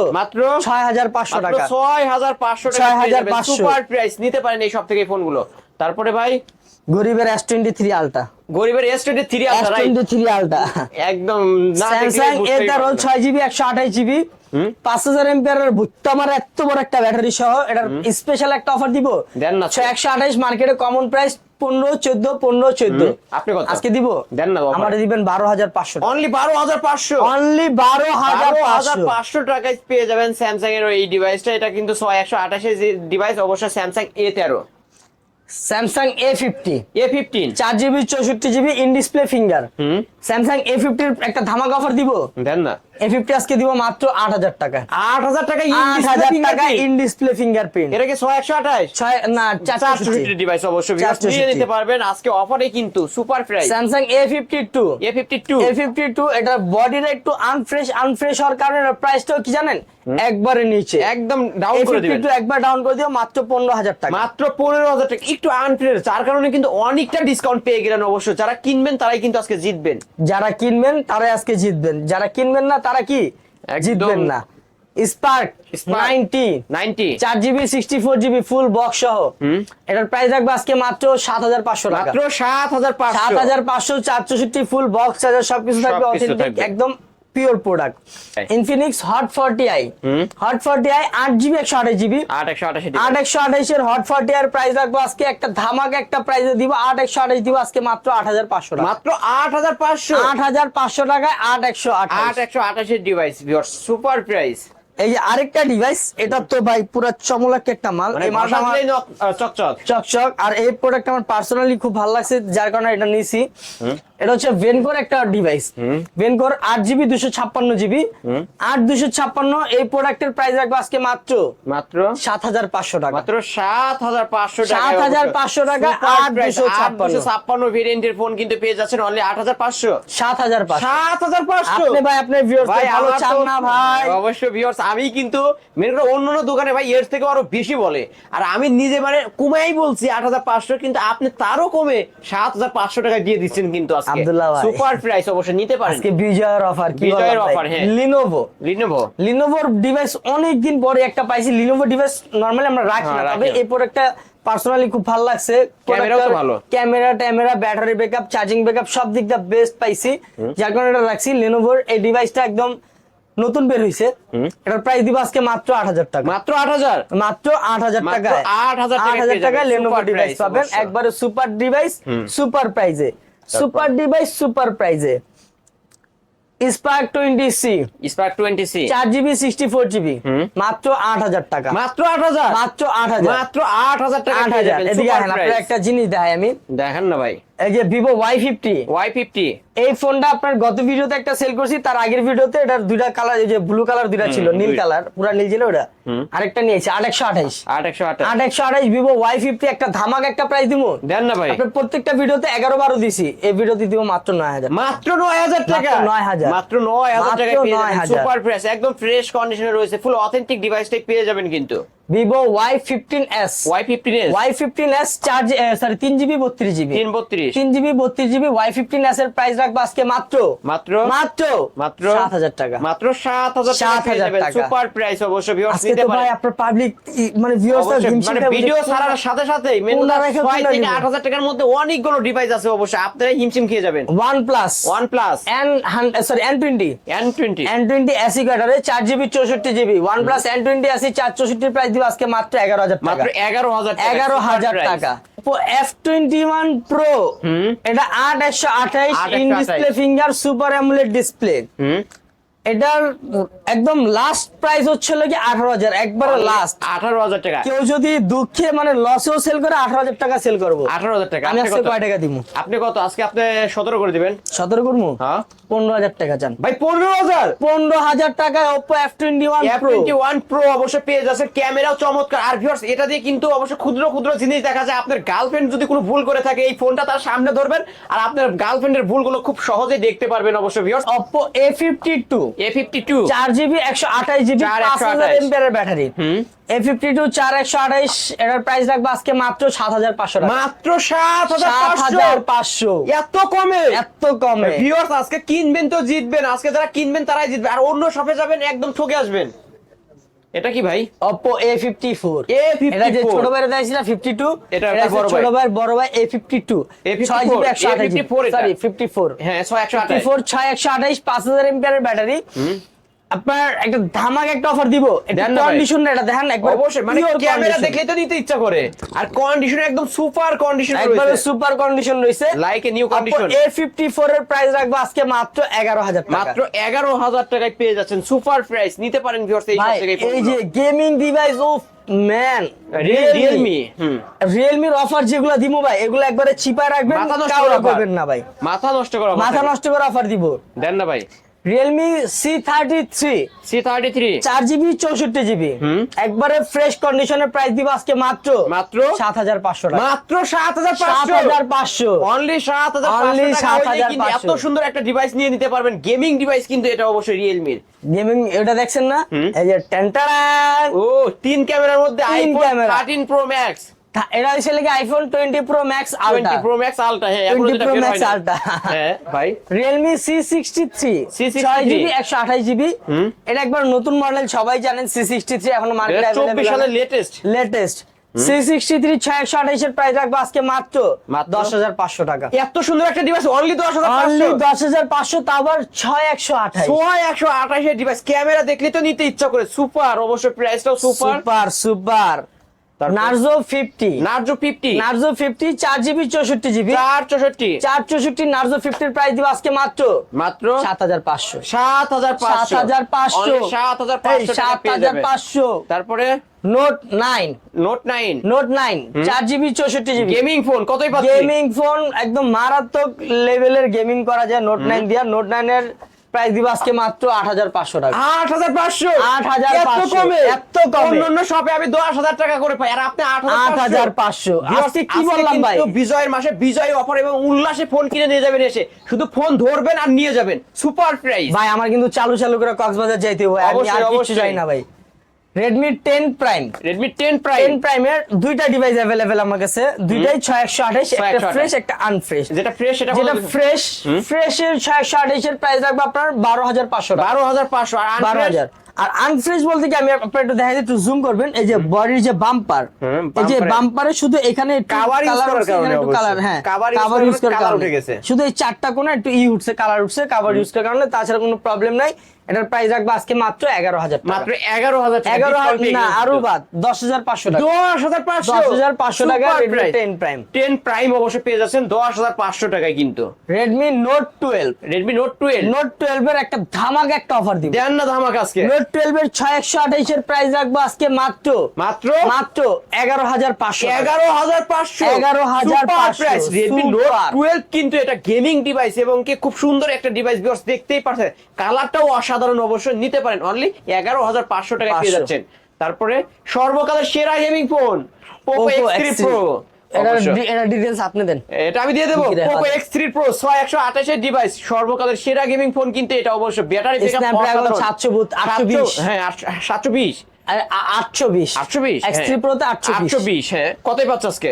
6500 টাকা,
6500 টাকা।
6500
সুপার প্রাইস নিতে পারেন এই সব থেকে এই ফোনগুলো। তারপরে ভাই
গরিবের S23 Ultra,
গরিবের S23 ultra, right?
S23 Ultra
একদম না দেখলে
Samsung
বুঝতেই
A13
পারবেন না।
6GB 128GB 5000 এমপিআর এর ভুট্টা মারা এত বড় একটা ব্যাটারি সহ এটার স্পেশাল একটা অফার দিব।
দেন না।
128 মার্কেটে কমন প্রাইস 15-14
আপনি কত
আজকে দিব?
দেন না বাবা,
আমারে দিবেন 12500 টাকা,
অনলি 12500।
অনলি 12500
12500 টাকায় পেয়ে যাবেন স্যামসাং এর এই ডিভাইসটা। এটা কিন্তু 128 এর ডিভাইস, অবশ্য Samsung A13,
Samsung A50, 4GB 64GB in display finger. Samsung A50 এর একটা ধামাকা অফার দিব,
দেন না।
A50 আজকে দিব মাত্র 8000 টাকা,
8000 টাকা
8000 টাকা ইন ডিসপ্লে ফিঙ্গারপ্রিন্ট।
এটা কি 128
না 464
ডিভাইস, অবশ্যই নিয়ে নিতে পারবেন আজকে অফারে কিন্তু সুপার প্রাইস।
Samsung A52, এটা বডিটা একটু আনফ্রেশ হওয়ার কারণে প্রাইসটাও কি জানেন একবারে নিচে,
একদম ডাউন করে দিবেন।
A52 একবার ডাউন করে দিও মাত্র 15000 টাকা,
মাত্র 15000 টাকা, একটু আনফ্রেশ, যার কারণে কিন্তু অনেকটা ডিসকাউন্ট পেয়ে গেলেন। অবশ্য যারা কিনবেন তারাই কিন্তু আজকে জিতবেন,
যারা কিনবেন তারাই আজকে জিতবেন, যারা কিনবেন না তারা কি
একদম
জিতবেন না। Spark
Spark
90
90
4GB 64GB full box সহ এটার প্রাইস রাখবো আজকে মাত্র 7500 টাকা।
মাত্র 7500
7500 464 ফুল বক্স চার্জার সবকিছু থাকবে
সবকিছু
অথেন্টিক
থাকবে।
একদম pure product. Infinix hot 40i hot 40i 8GB 128GB
8128
8128 এর হট 40 এর প্রাইস রাখবো আজকে একটা ধামাকা একটা প্রাইসে দিব 8128 দিব আজকে মাত্র 8500 টাকা।
মাত্র 8500
8500 টাকায় 8128।
8128 এর ডিভাইস ভিউয়ার্স সুপার প্রাইস।
এই যে আরেকটা ডিভাইস, এটা তো ভাই পুরো চমলাক একটা মাল।
মানে
এই মালটা আমার
চকচক
চকচক, আর এই প্রোডাক্ট আমার পার্সোনালি খুব ভালো লাগছে যার কারণে এটা নিছি। এটা হচ্ছে ভেনকোর একটা ডিভাইস, ভেনকোর 8GB 256GB 8256। এই প্রোডাক্টের প্রাইস রাখবো আজকে মাত্র
মাত্র
7500 টাকা।
মাত্র 7500 টাকা
7500 টাকা
8256 ভেরিয়েন্টের ফোন কিন্তু পেয়ে যাচ্ছেন অনলি 8500
7500।
7500
আপনি ভাই আপনার ভিউয়ার্স
ভাই
ভালো
আমার
চান
তো
না ভাই?
অবশ্যই ভিউয়ার্স, আমি কিন্তু মেন করে অন্যান্য দোকানে ভাই এর থেকে আরো বেশি বলে, আর আমি নিজে মানে কমাই বলছি 8500, কিন্তু আপনি তারও কমে 7500 টাকা দিয়ে দিচ্ছেন কিন্তু আজকে
আব্দুল্লাহ ভাই।
সুপার প্রাইস অবশ্যই নিতে পারেন।
আজকে বিজয়ের অফার, কি
বিজয়ের
বলবো
offer,
ভাই?
হ্যাঁ।
লিনোভো
লিনোভো
ডিভাইস অনেকদিন পরে একটা পাইছি। লিনোভো ডিভাইস নরমালি আমরা রাখি না,
হ্যাঁ,
তবে
রাখি না।
এই প্রোডাক্টটা পার্সোনালি খুব ভালো লাগছে।
ক্যামেরাও তো ভালো।
Camera battery backup charging backup সব দিক দিয়ে বেস্ট পাইছি, যার কারণে এটা রাখছি। লিনোভোর এই ডিভাইসটা একদম নতুন বের হইছে। এটার প্রাইস দিব আজকে মাত্র 8000 টাকা।
মাত্র 8000
মাত্র 8000
মাত্র
টাকায়
8000
8000 টাকায় লেনোভো
Super
ডিভাইস
price
পাবেন,
অবশ্যই।
একবারে সুপার ডিভাইস সুপার প্রাইজে। সুপার ডিভাইস সুপার প্রাইজে। Spark 20C
spark 20C
4GB 64GB মাত্র 8000 টাকা।
মাত্র 8000
মাত্র 8000
মাত্র 8000 টাকা পেয়ে
8000।
যাবেন
এদিকে
সুপার
আসেন, আপনার
প্রাইস।
একটা জিনিস দেখাই আমি।
দেখেন না ভাই,
এই যে ভিভো Y50,
Y50
এই ফোনটা আপনার গত ভিডিওতে একটা সেল করছি, তার আগের ভিডিওতে এটার দুইটা কালার, এই যে ব্লু কালার দুইটা ছিল, নীল কালার পুরা নীল ছিল ওটা। আরেকটা নিয়েছি 8128 8128 ভিভো Y50 একটা ধামাক একটা প্রাইস দিমু।
দেন না ভাই,
আপনার প্রত্যেকটা ভিডিওতে 11-12 দিছি, এই ভিডিওতে দিব মাত্র 9000।
মাত্র 9000 টাকা,
মাত্র 9000
মাত্র 9000 টাকা
মাত্র
পেয়ে যাবেন
9000
সুপার প্রাইস, একদম ফ্রেশ কন্ডিশনে রয়েছে, ফুল অথেন্টিক ডিভাইসটাই পেয়ে যাবেন কিন্তু।
Vivo Y15s
Y15s
Y15s charge sorry 3GB 32GB
332
3GB 32GB Y15s এর প্রাইস রাখবো আজকে মাত্র
মাত্র
মাত্র
মাত্র
7000 টাকা।
মাত্র 7000 টাকা পেয়ে
7000
যাবেন
টাকা।
সুপার প্রাইস অবশ্যই ভিউয়ার্স
আজকে
নিতে
তো ভাই
পারেন।
আপনার পাবলিক মানে ভিউয়ার্স
অবশ্যই, মানে ভিডিও ছাড়ার সাথে সাথে
কোনটা রেখে
6
কোনটা
থেকে
নিবো?
8000 টাকার মধ্যে অনেকগুলো ডিভাইস আছে, অবশ্যই আপনারা হিমশিম খেয়ে যাবেন।
OnePlus
OnePlus
N20
N20
N20 SE ক্যাটারে 4GB 64GB OnePlus N20 SE 464 price দিব আজকে মাত্র 11000 টাকা।
মাত্র 11000 টাকা
11000 টাকা। F21 Pro এটা 8128 in
8128
display finger super AMOLED display. এটার একদম লাস্ট প্রাইস হচ্ছে কি 18000, একবারে লাস্ট।
18000 টাকা।
কেউ যদি দুঃখে মানে লসেও সেল করে 18000 টাকা সেল করবো।
18000 টাকা।
আমি
আপনি
আজকে
কত?
কয় টাকা দিব?
আপনি কত? আজকে আপনি 17 করে দিবেন।
17 করবো?
হ্যাঁ
15000 টাকা চান
ভাই, 15000
15000 টাকায় Oppo F21 Pro।
F21 Pro অবশ্যই পেয়ে যাচ্ছে, ক্যামেরাও চমৎকার। আর ভিউয়ার্স, এটা দিয়ে কিন্তু অবশ্যই ক্ষুদ্র ক্ষুদ্র জিনিস দেখা যায়। আপনার গার্লফ্রেন্ড যদি কোনো ভুল করে থাকে, এই ফোনটা তার সামনে ধরবেন আর আপনার গার্লফ্রেন্ডের ভুলগুলো খুব সহজেই দেখতে পারবেন অবশ্যই viewers.
Oppo A52
A52
4GB 128GB 5000 mAh এর ব্যাটারি। A52 4128 এটার প্রাইস রাখবো আজকে মাত্র 7500 টাকা।
মাত্র 7500
7500
এত কমে।
এত কমে।
ভিউয়ার্স, আজকে কিনবেন তো জিতবেন, আজকে যারা কিনবেন তারাই জিতবে, আর অন্য শপে যাবেন একদম ঠকে আসবেন। এটা কি ভাই?
Oppo A54
A54
এটা যে ছোট ভাইয়ের দেখাইছি না 52,
এটা
এটা
বড় ভাই।
ছোট ভাইয়ের বড় ভাই A52 6GB 128GB সরি 54
হ্যাঁ 6128
54 6128 5000 mAh এর ব্যাটারি। আপনার একটা ধামাক একটা অফার দিব। এটা
দেন না ভাই।
কন্ডিশন এটা দেখেন একবার
অবশ্যই, মানে
pure
ক্যামেরা
condition।
দেখলেই তো নিতে ইচ্ছা করে, আর কন্ডিশন একদম সুপার কন্ডিশন
একবারে
রয়েছে,
সুপার কন্ডিশন রয়েছে,
like a new condition.
A54 এর প্রাইস রাখবো আজকে মাত্র 11000 টাকা।
মাত্র 11000 টাকায় পেয়ে যাচ্ছেন সুপার প্রাইস, নিতে পারেন ভিউয়ার্স এই সব
ভাই
থেকে।
এই যে গেমিং ডিভাইস অফ ম্যান
Realme
রিয়েলমির অফার যেগুলো দিমু ভাই, এগুলো একবারে চিপা রাখবেন,
মাথা নষ্ট
কাউরা
করা
করবেন না ভাই,
মাথা নষ্ট করা,
মাথা নষ্ট করে অফার দিব।
দেন না ভাই।
Realme C33
C33
4GB 64GB একবারে ফ্রেশ কন্ডিশনের প্রাইস দিব আজকে মাত্র
মাত্র
7500 টাকা।
মাত্র 7500
7500
অনলি 7500
Only
টাকা হইলে কিন্তু
7500
এত সুন্দর একটা ডিভাইস নিয়ে নিতে পারবেন। গেমিং ডিভাইস কিন্তু এটা অবশ্যই Realme-র।
গেমিং এটা দেখছেন না, এই যে টেনটারান
ও 3 ক্যামেরার মধ্যে
তিন
আইফোন
ক্যামেরা।
13 Pro Max
এটা হচ্ছে লাগে iPhone 20 pro max
20
ultra.
Pro max ultra, হ্যাঁ এখনো
20
যেটা
প্রো
বের
ম্যাক্স
হয়নি।
আলট্রা।
হ্যাঁ ভাই,
Realme C63
C63
6GB 128GB, এটা একবার নতুন মডেল, সবাই জানেন C63 এখনো মার্কেটে
24 সালের
লেটেস্ট। C63 6128 এর প্রাইস রাখবো আজকে মাত্র 10,500 টাকা।
এত সুন্দর একটা ডিভাইস অনলি
অনলি
10,500।
10,500, তাও আবার 6128।
128 এর ডিভাইস, ক্যামেরা দেখলে তো নিতে ইচ্ছা করে। সুপার, অবশ্যই প্রাইসটাও super.
Super Narzo 50,
Narzo 50,
Narzo 50 4GB 64GB,
464,
464 Narzo 50 এর প্রাইস দিব আজকে মাত্র
মাত্র
7,500।
7,500,
7,500,
Only 7,500 টাকা পেয়ে যাবেন।
7,500।
তারপরে
note 9,
note 9
4GB 64GB
gaming phone কতই পাচ্ছি?
গেমিং ফোন, একদম মারাত্মক লেভেলের গেমিং করা যায় নোট 9 দিয়া। নোট 9 এর প্রাইস দিব আজকে মাত্র 8,500 টাকা।
8,500,
8,500,
এত কমে?
এত কমে।
অন্যান্য শপে আমি 10,000 টাকা করে পাই, আর আপনি 8,500।
8,500 আজকে কি বললাম ভাই?
বিজয়ের মাসে বিজয় অফার এবং উল্লাসে ফোন কিনে নিয়ে যাবেন, এসে শুধু ফোন ধরবেন আর নিয়ে যাবেন, সুপার প্রাইস।
ভাই আমার কিন্তু চালু করে কক্সবাজার যাইতে হবে, আমি
অবশ্যই,
আর কিছু
অবশ্যই।
চাই না ভাই। Redmi 10 Prime,
Redmi 10 Prime,
10 Prime এর দুইটা ডিভাইস अवेलेबल আমার কাছে, দুইটাই 6128, একটা
6128,
ফ্রেশ একটা আনফ্রেশ।
যেটা ফ্রেশ সেটা
যেটা ফ্রেশ এর 6128 এর প্রাইস রাখবো আপনার 12,500 টাকা।
12,500, আর
12,000। আর আনফ্রেশ বলতে কি, আমি আপনার একটু দেখাই দিই, একটু জুম করবেন, এই যে বডির যে বাম্পার, এই যে বাম্পারে শুধু এখানে একটু
Cover use
কালার
করার
উঠছে,
কারণে
এখানে একটু
অবশ্যই।
কালার, হ্যাঁ
Cover use
কাভার
করার
ইউজ করার
কারণে
কারণে
উঠে গেছে।
শুধু এই চারটা কোণা একটু উঠছে, কালার উঠছে, কাভার ইউজ করার কারণে, তাছাড়া কোনো প্রবলেম নাই। এটার প্রাইস রাখবো আজকে মাত্র 11,000 টাকা।
মাত্র 11,000 টাকা।
11,000 না, আরো বাদ 10,500 টাকা।
10,500,
10,500 টাকা
Super
Redmi
price।
10 Prime।
10 Prime অবশ্যই পেয়ে যাচ্ছেন 10,500 টাকায় কিন্তু।
Redmi Note 12,
Redmi Note 12
Note 12 এর একটা ধামাকা একটা অফার দিব।
দেন না ধামাকা আজকে।
Note 12 এর 6128 এর প্রাইস রাখবো আজকে মাত্র
মাত্র
11,500 টাকা।
11,500,
11,500,
Super price। Redmi Note
Super।
12 কিন্তু এটা গেমিং ডিভাইস এবং কি খুব সুন্দর একটা ডিভাইস, ভিউয়ার্স দেখতেই পাচ্ছেন, কালারটাও অসাধারণ, অবশ্যই নিতে পারেন। অনলি 11,500 টাকায় পেয়ে
500।
যাচ্ছেন। তারপরে সর্বকালের সেরা gaming phone Poco X3 Pro। অবশ্যই।
এটা ডিটেইলস আপনি দেন।
এটা আমি দিয়ে দেবো।
কি দেখা
Poco
যায়?
X3 Pro 6128 এর ডিভাইস, সর্বকালের সেরা গেমিং ফোন কিন্তু এটা। অবশ্য ব্যাটারি ব্যাকআপ
Snapdragon 720, 820,
হ্যাঁ 720,
820,
820,
X3 Pro তে 820।
820, হ্যাঁ কতই পাচ্ছ আজকে?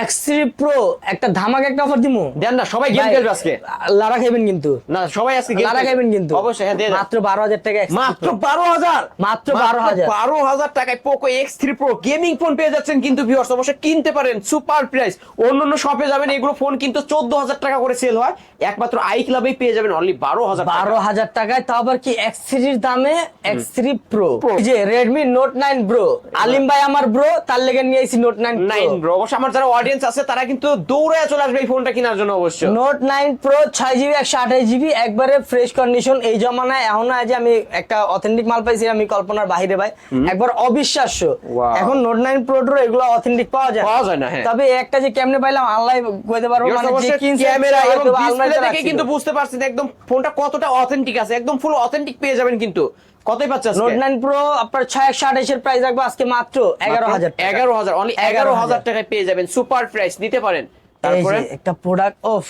X3 Pro একটা ধামাকা একটা অফার দিমু।
দেন না, সবাই গেম
ভাই,
খেলবে আজকে।
লারা খাইবেন কিন্তু,
না সবাই আজকে গেম
লারা খাইবেন কিন্তু।
অবশ্যই, হ্যাঁ দিয়ে দেন।
মাত্র 12,000 টাকা X3
মাত্র
Pro।
12,000,
মাত্র 12,000।
12,000 টাকায় Poco X3 Pro gaming phone পেয়ে যাচ্ছেন কিন্তু ভিউয়ার্স, অবশ্যই কিনতে পারেন, সুপার প্রাইস। অন্যান্য শপে যাবেন এগুলো ফোন কিন্তু 14,000 টাকা করে সেল হয়, একমাত্র আই ক্লাবেই পেয়ে যাবেন অনলি 12,000 টাকা।
12,000 টাকায়, তাও আবার কি X3 এর দামে X3 Pro। এই যে Redmi Note 9 Bro, আলিম ভাই আমার ব্রো, তার লেগে নিয়ে আইছি Note 9 Pro।
9 ব্রো, অবশ্য আমার যারা অডিয়েন্স আছে তারা কিন্তু দৌড়ে চলে আসবে এই ফোনটা কেনার জন্য অবশ্য।
Note 9 Pro 6GB 128GB, একবারে ফ্রেশ কন্ডিশন। এই জমানায় এখনো আজ আমি একটা অথেন্টিক মাল পাইছি, আমি কল্পনার বাইরে ভাই, একবার অবিশ্বাস্য।
Wow।
এখন Note 9 Pro Pro এগুলো অথেন্টিক পাওয়া যায়
না, হ্যাঁ।
তবে একটা যে কেমনে পাইলাম আল্লাহ কইতে পারবো, মানে যে কিনছে
ক্যামেরা
সে
এবং
হয়তো
ডিসপ্লে
আলমারিতে
দেখে
রাখছিল।
কিন্তু বুঝতে পারছেন একদম ফোনটা কতটা অথেন্টিক আছে, একদম ফুল অথেন্টিক পেয়ে যাবেন কিন্তু। কতই পাচ্ছে আজকে?
Note 9 Pro আপনার 6128 এর প্রাইস রাখবো আজকে মাত্র 11,000 টাকা।
11,000, অনলি 11,000 টাকায় পেয়ে যাবেন, সুপার প্রাইস, নিতে পারেন।
এই
তারপরে
যে একটা প্রোডাক্ট, ওফ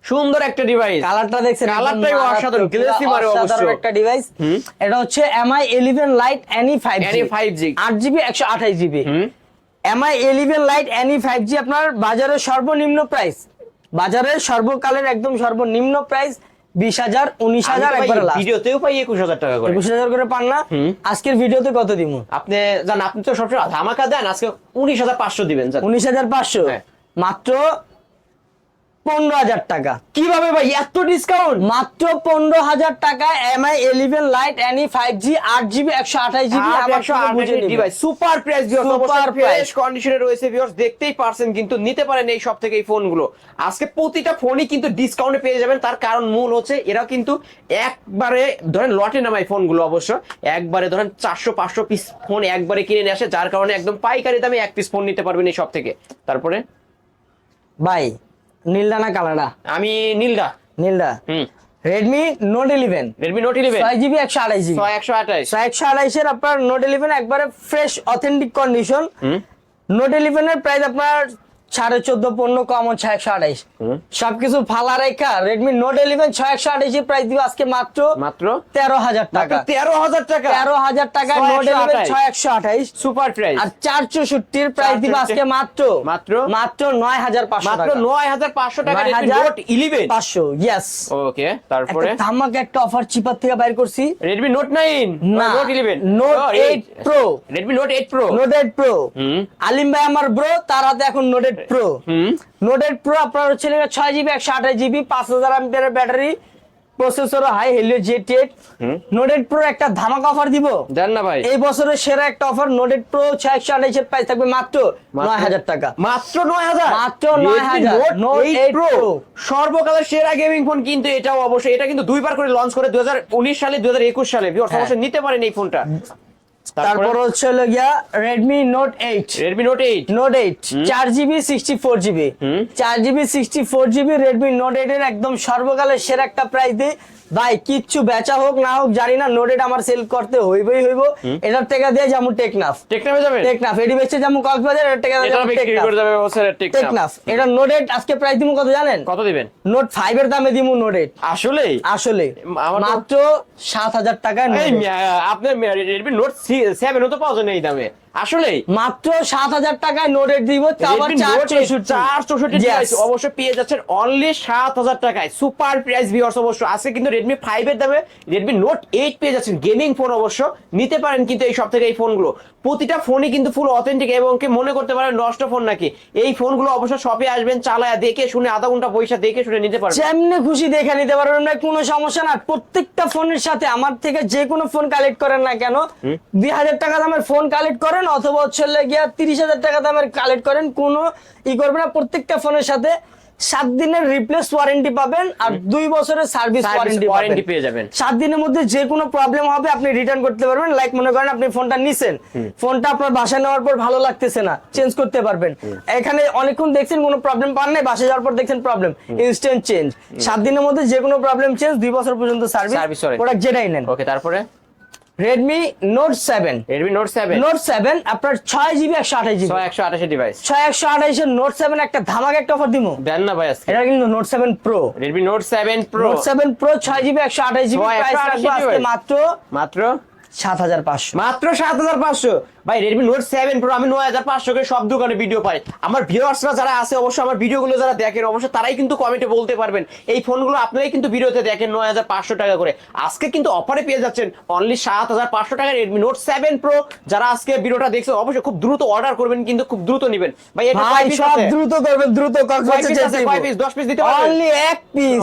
সুন্দর একটা ডিভাইস,
কালারটা দেখছেন,
কালারটাই
একদম
অসাধারণ,
মারাত্মক,
গ্লেসি মারে অবশ্য।
অসাধারণ একটা ডিভাইস। এটা হচ্ছে MI 11 Lite NE 5G,
NE 5G
8GB 128GB। MI 11 Lite NE 5G আপনার বাজারের সর্বনিম্ন প্রাইস, বাজারের সর্বকালের একদম সর্বনিম্ন প্রাইস 20,000, 19,000 একবারে লাস্ট।
ভিডিওতেও পাই 21,000 টাকা করে।
21,000 করে পান না? আজকের ভিডিওতে কত দিমু?
আপনি জান, আপনি তো সবসময় ধামাকা দেন, আজকে 19,500 দিবেন। জান
19,500,
হ্যাঁ।
মাত্র 15,000 টাকা।
কিভাবে ভাই এত ডিসকাউন্ট?
মাত্র 15,000 টাকায় MI 11 Lite NE 5G 8GB 128GB
device, super price viewers,
Super
অবশ্যই
price।
ফ্রেশ কন্ডিশনে রয়েছে ভিউয়ার্স, দেখতেই পারছেন কিন্তু। নিতে পারেন এই সব থেকে এই ফোনগুলো। আজকে প্রতিটা ফোনই কিন্তু ডিসকাউন্টে পেয়ে যাবেন, তার কারণ মূল হচ্ছে এরা কিন্তু একবারে ধরেন লটে নামায় ফোনগুলো, অবশ্য একবারে ধরেন 400-500 পিস ফোন একবারে কিনে নিয়ে আসে, যার কারণে একদম পাইকারি দামে এক পিস ফোন নিতে পারবেন এই সব থেকে। তারপরে
ভাই নীলদা না কালাডা?
আমি নীলদা।
নীলদা। Redmi Note 11,
Redmi Note 11
6GB 128GB,
128,
128 এর আপনার Note 11 একবারে ফ্রেশ অথেন্টিক কন্ডিশন। Note 11 এর প্রাইস আপনার 14.5 পণ্য কমন 6128 সবকিছু ফালা রেখা রেডমি নোট 11 6128 এর প্রাইস দিব আজকে মাত্র 13,000 টাকা।
13,000 টাকা,
13,000 টাকা নোট 11 6128
সুপার প্রাইস।
আর 464 এর প্রাইস দিব আজকে মাত্র 9,500
মাত্র
টাকা।
9,500 টাকা রেডমি নোট 11
500 ইয়েস।
ওকে, তারপরে
একটা ধামাকা একটা অফার চিপার থেকে বাইর করছি।
রেডমি নোট 9
না,
note 11
note 8 pro.
Redmi note 8 pro.
Note 8 pro Alim ভাই আমার ব্রো, তার হাতে এখন নোট 8 প্রো। নোট 8 প্রো আপনার হচ্ছে 6GB 128GB 5000 এমপিআর ব্যাটারি, প্রসেসর হাই হেলিও Z8। নোট 8 প্রো একটা ধামাকা অফার দিব,
দেন না ভাই।
এই বছরের সেরা একটা অফার। নোট 8 প্রো 6128 এর প্রাইস থাকবে মাত্র 9,000 টাকা।
মাত্র 9,000,
মাত্র 9,000
নোট 8 প্রো সর্বকালের সেরা গেমিং ফোন। কিন্তু এটাও অবশ্যই, এটা কিন্তু দুইবার করে লঞ্চ করে 2019 সালে 2021 সালে ভিউয়ার্স অবশ্যই নিতে পারেন এই ফোনটা।
তারপর হচ্ছে হলো গিয়া Redmi note 8।
Redmi note 8
note 8 4GB 64GB 4GB 64GB Redmi note 8 এর একদম সর্বকালের সেরা একটা প্রাইস দিয়ে ভাই, কিচ্ছু বেচা হোক না হোক জানি না, নোট 8 আমার সেল করতে হইব। এটার টাকা দিয়ে যেমন টেকনাফ
যাবে,
টেকনাফ এডি বেচে যেমন কক্সবাজার, এর টাকা
এটা বিক্রি করে যাবে বছরে
টেকনাফ। এটা নোট 8 আজকে প্রাইস দিমু কত জানেন?
কত দিবেন?
নোট 5 এর দামে দিমু নোট 8।
আসলে
মাত্র 7,000 টাকায়।
আপনি রেডমি নোট 7 ও তো পাওয়া যায় না এই দামে। আসলে
মাত্র 7,000 টাকায় নোট 8 দিব, তারপর
464 ডিভাইস অবশ্যই পেয়ে যাচ্ছেন অনলি 7,000 টাকায়। সুপার প্রাইস ভিউয়ার্স অবশ্য আজকে কিন্তু রেডমি 5 এর দামে রেডমি নোট 8 পেয়ে যাচ্ছেন। গেমিং ফোন অবশ্য নিতে পারেন কিন্তু এই সব থেকে এই ফোনগুলো। প্রতিটা ফোনই কিন্তু ফুল অথেন্টিক এবং কি মনে করতে পারেন নষ্ট ফোন নাকি। এই ফোনগুলো অবশ্য শপে আসবেন, চালায়া দেখে শুনে আধা ঘন্টা পয়সা দেখে শুনে নিতে পারবেন,
যেমনি খুশি দেখে নিতে পারবেন না, কোনো সমস্যা না। প্রত্যেকটা ফোনের সাথে আমার থেকে যে কোনো ফোন কালেক্ট করেন না কেন, 2,000 টাকা দামের ফোন কালেক্ট করেন অথবা হচ্ছে গিয়া 30,000 টাকা দামের কালেক্ট করেন, কোনো করবে না। প্রত্যেকটা ফোনের সাথে 7 দিনের রিপ্লেস ওয়ারেন্টি পাবেন আর 2 বছরের সার্ভিস ওয়ারেন্টি
পেয়ে যাবেন।
7 দিনের মধ্যে যে কোনো প্রবলেম হবে আপনি রিটার্ন করতে পারবেন। লাইক মনে করেন আপনি ফোনটা নিছেন, ফোনটা আপনার বাসায় নেওয়ার পর ভালো লাগতেছে না, চেঞ্জ করতে পারবেন। এখানে অনেকক্ষণ দেখছেন কোনো প্রবলেম পান নাই, বাসায় যাওয়ার পর দেখছেন প্রবলেম, ইনস্ট্যান্ট চেঞ্জ। 7 দিনের মধ্যে যে কোনো প্রবলেম চেঞ্জ, 2 বছর পর্যন্ত সার্ভিস প্রোডাক্ট যেটাই নেন।
ওকে, তারপরে
রেডমি নোট 7।
রেডমি নোট 7 আপনার
6GB 128GB
128 ডিভাইস
128 এর নোট 7 একটা ধামাকা একটা অফার দিমু,
দেন না ভাই আজকে।
এটা কিন্তু note 7 pro.
Redmi note 7 pro
6GB 128GB price রাখবো আজকে মাত্র 7,500।
মাত্র 7,500 ভাই। রেডমি নোট 7 প্রো আমি 9,500 করে সব দোকানে ভিডিও পাই। আমার ভিউয়ার্সরা যারা আছে অবশ্যই আমার ভিডিওগুলো যারা দেখেন অবশ্যই তারাই কিন্তু কমেন্টে বলতে পারবেন এই ফোনগুলো আপনারাই কিন্তু ভিডিওতে দেখেন 9,500 টাকা করে। আজকে কিন্তু অফারে পেয়ে যাচ্ছেন অনলি 7,500 টাকা রেডমি নোট 7 প্রো। যারা আজকে ভিডিওটা দেখছেন অবশ্যই খুব দ্রুত অর্ডার করবেন, কিন্তু খুব দ্রুত নেবেন ভাই। এটা কয় পিস আছে?
দ্রুত করবেন, দ্রুত
কয় পিস? 10 পিস দিতে পারবেন?
Only 1 piece,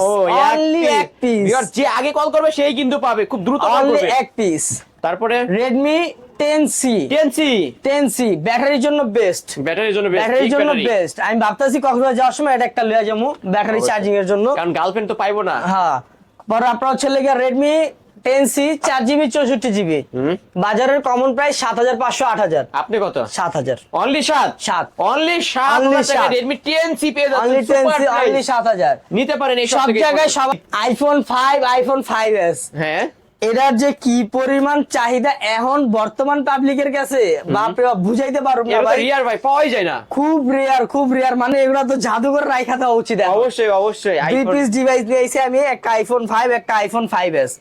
only 1 piece.
Viewer যে আগে কল করবে সেই কিন্তু পাবে, খুব দ্রুত কল
অনলি
করবে।
1 পিস।
তারপরে
রেডমি 10C ব্যাটারির জন্য বেস্ট, আমি ভাবতেছি কক্সবাজার যাওয়ার সময় এটা একটা লয়ে যাবো ব্যাটারি চার্জিং এর জন্য,
কারণ গার্লফ্রেন্ড তো পাইবো না।
হ্যাঁ, পরে আপনার ছেলে গিয়ে রেডমি 10C 4GB 64GB বাজারের কমন প্রাইস 7,500 8,000।
আপনি কত?
7,000।
অনলি 7 টাকা রেডমি 10C পেয়ে যাচ্ছেন।
অনলি 10C অনলি 7,000
নিতে পারেন এই
সব জায়গায়। সব আইফোন 5 আইফোন 5s,
হ্যাঁ
এটার যে কি পরিমাণ চাহিদা এখন বর্তমান পাবলিকের কাছে, বাপরে বাপ বুঝাইতে পারবো না ভাই।
রিয়ার ভাই পাওয়াই যায় না,
খুব রেয়ার, মানে এগুলা তো জাদুঘর রাখা দেওয়া উচিত।
অবশ্যই
2 পিস ডিভাইস নিয়েছি আমি, একটা আইফোন 5 একটা আইফোন 5s।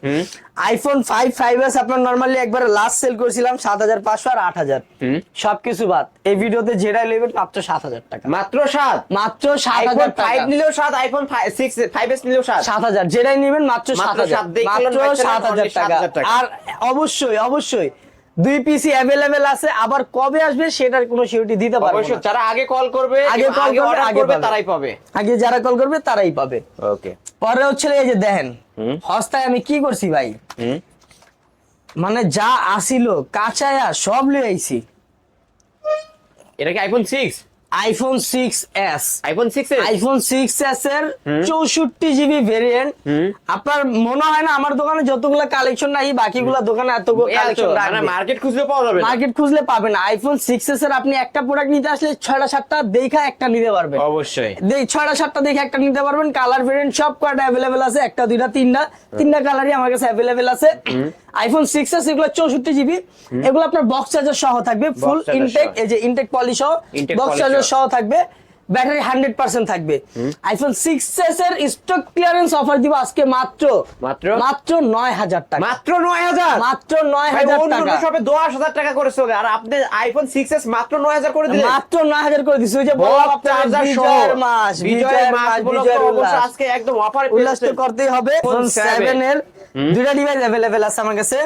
আইফোন 5s আপনার নরমালি একবার লাস্ট সেল করেছিলাম 7,500 আর 8,000 সবকিছু বাদ। এই ভিডিওতে যেটা নেবেন মাত্র 7,000 টাকা।
মাত্র
7,000 টাকা।
5 নিলেও 7, আইফোন 5s নিলেও
7,000 যেটাই নেবেন মাত্র 7,000 টাকা। আর অবশ্যই 2 পিসি अवेलेबल আছে, আবার কবে আসবে সেটার কোনো সিউরিটি দিতে পারবো না।
অবশ্যই যারা আগে কল করবে আগে অর্ডার করবে তারাই পাবে,
আগে যারা কল করবে তারাই পাবে।
ওকে,
পরে হচ্ছে এই যে দেখেন হস্তায় আমি কি করছি ভাই, মানে যা আসিল কাঁচায়া সব লয়ে আইছি।
এটা কি iPhone 6?
IPhone 6s,
iPhone
6s এর 64GB ভেরিয়েন্ট। আপনার মনে হয় না আমার দোকানে যতগুলো কালেকশন নাই বাকিগুলো দোকানে এত কালেকশন
মানে মার্কেট খুঁজলে পাওয়া যাবে না,
মার্কেট খুঁজলে পাবেন না। আইফোন 6s এর আপনি একটা প্রোডাক্ট নিতে আসলে 6টা 7টা দেখা একটা নিতে পারবেন,
অবশ্যই
6টা 7টা দেখে একটা নিতে পারবেন। কালার ভেরিয়েন্ট সব কয়টা अवेलेबल আছে, একটা দুইটা তিনটা কালারই আমার কাছে अवेलेबल আছে। আইফোন 6s এগুলো 64GB, এগুলো আপনার বক্স চার্জার সহ থাকবে, ফুল ইনটেক, এই যে ইনটেক পলি সহ বক্স চার্জার সহ থাকবে। ব্যাটারি 100% থাকবে। আইফোন 6s এর স্টক ক্লিয়ারেন্স অফার দিব আজকে মাত্র মাত্র 9000 টাকা।
মাত্র 9000,
মাত্র 9000 টাকা।
সবে 10000 টাকা করে চলে, আর আপনি আইফোন 6s মাত্র 9000 করে দিলেন।
মাত্র 9000 করে দিছি। ওই যে বড় আপনাদের বিজয়ের মাস
বিজয়ের অবশ্য আজকে একদম অফারে
উল্লাস তো করতেই হবে। ফোন 7 এর দুইটা ডিভাইস अवेलेबल আছে আমার কাছে।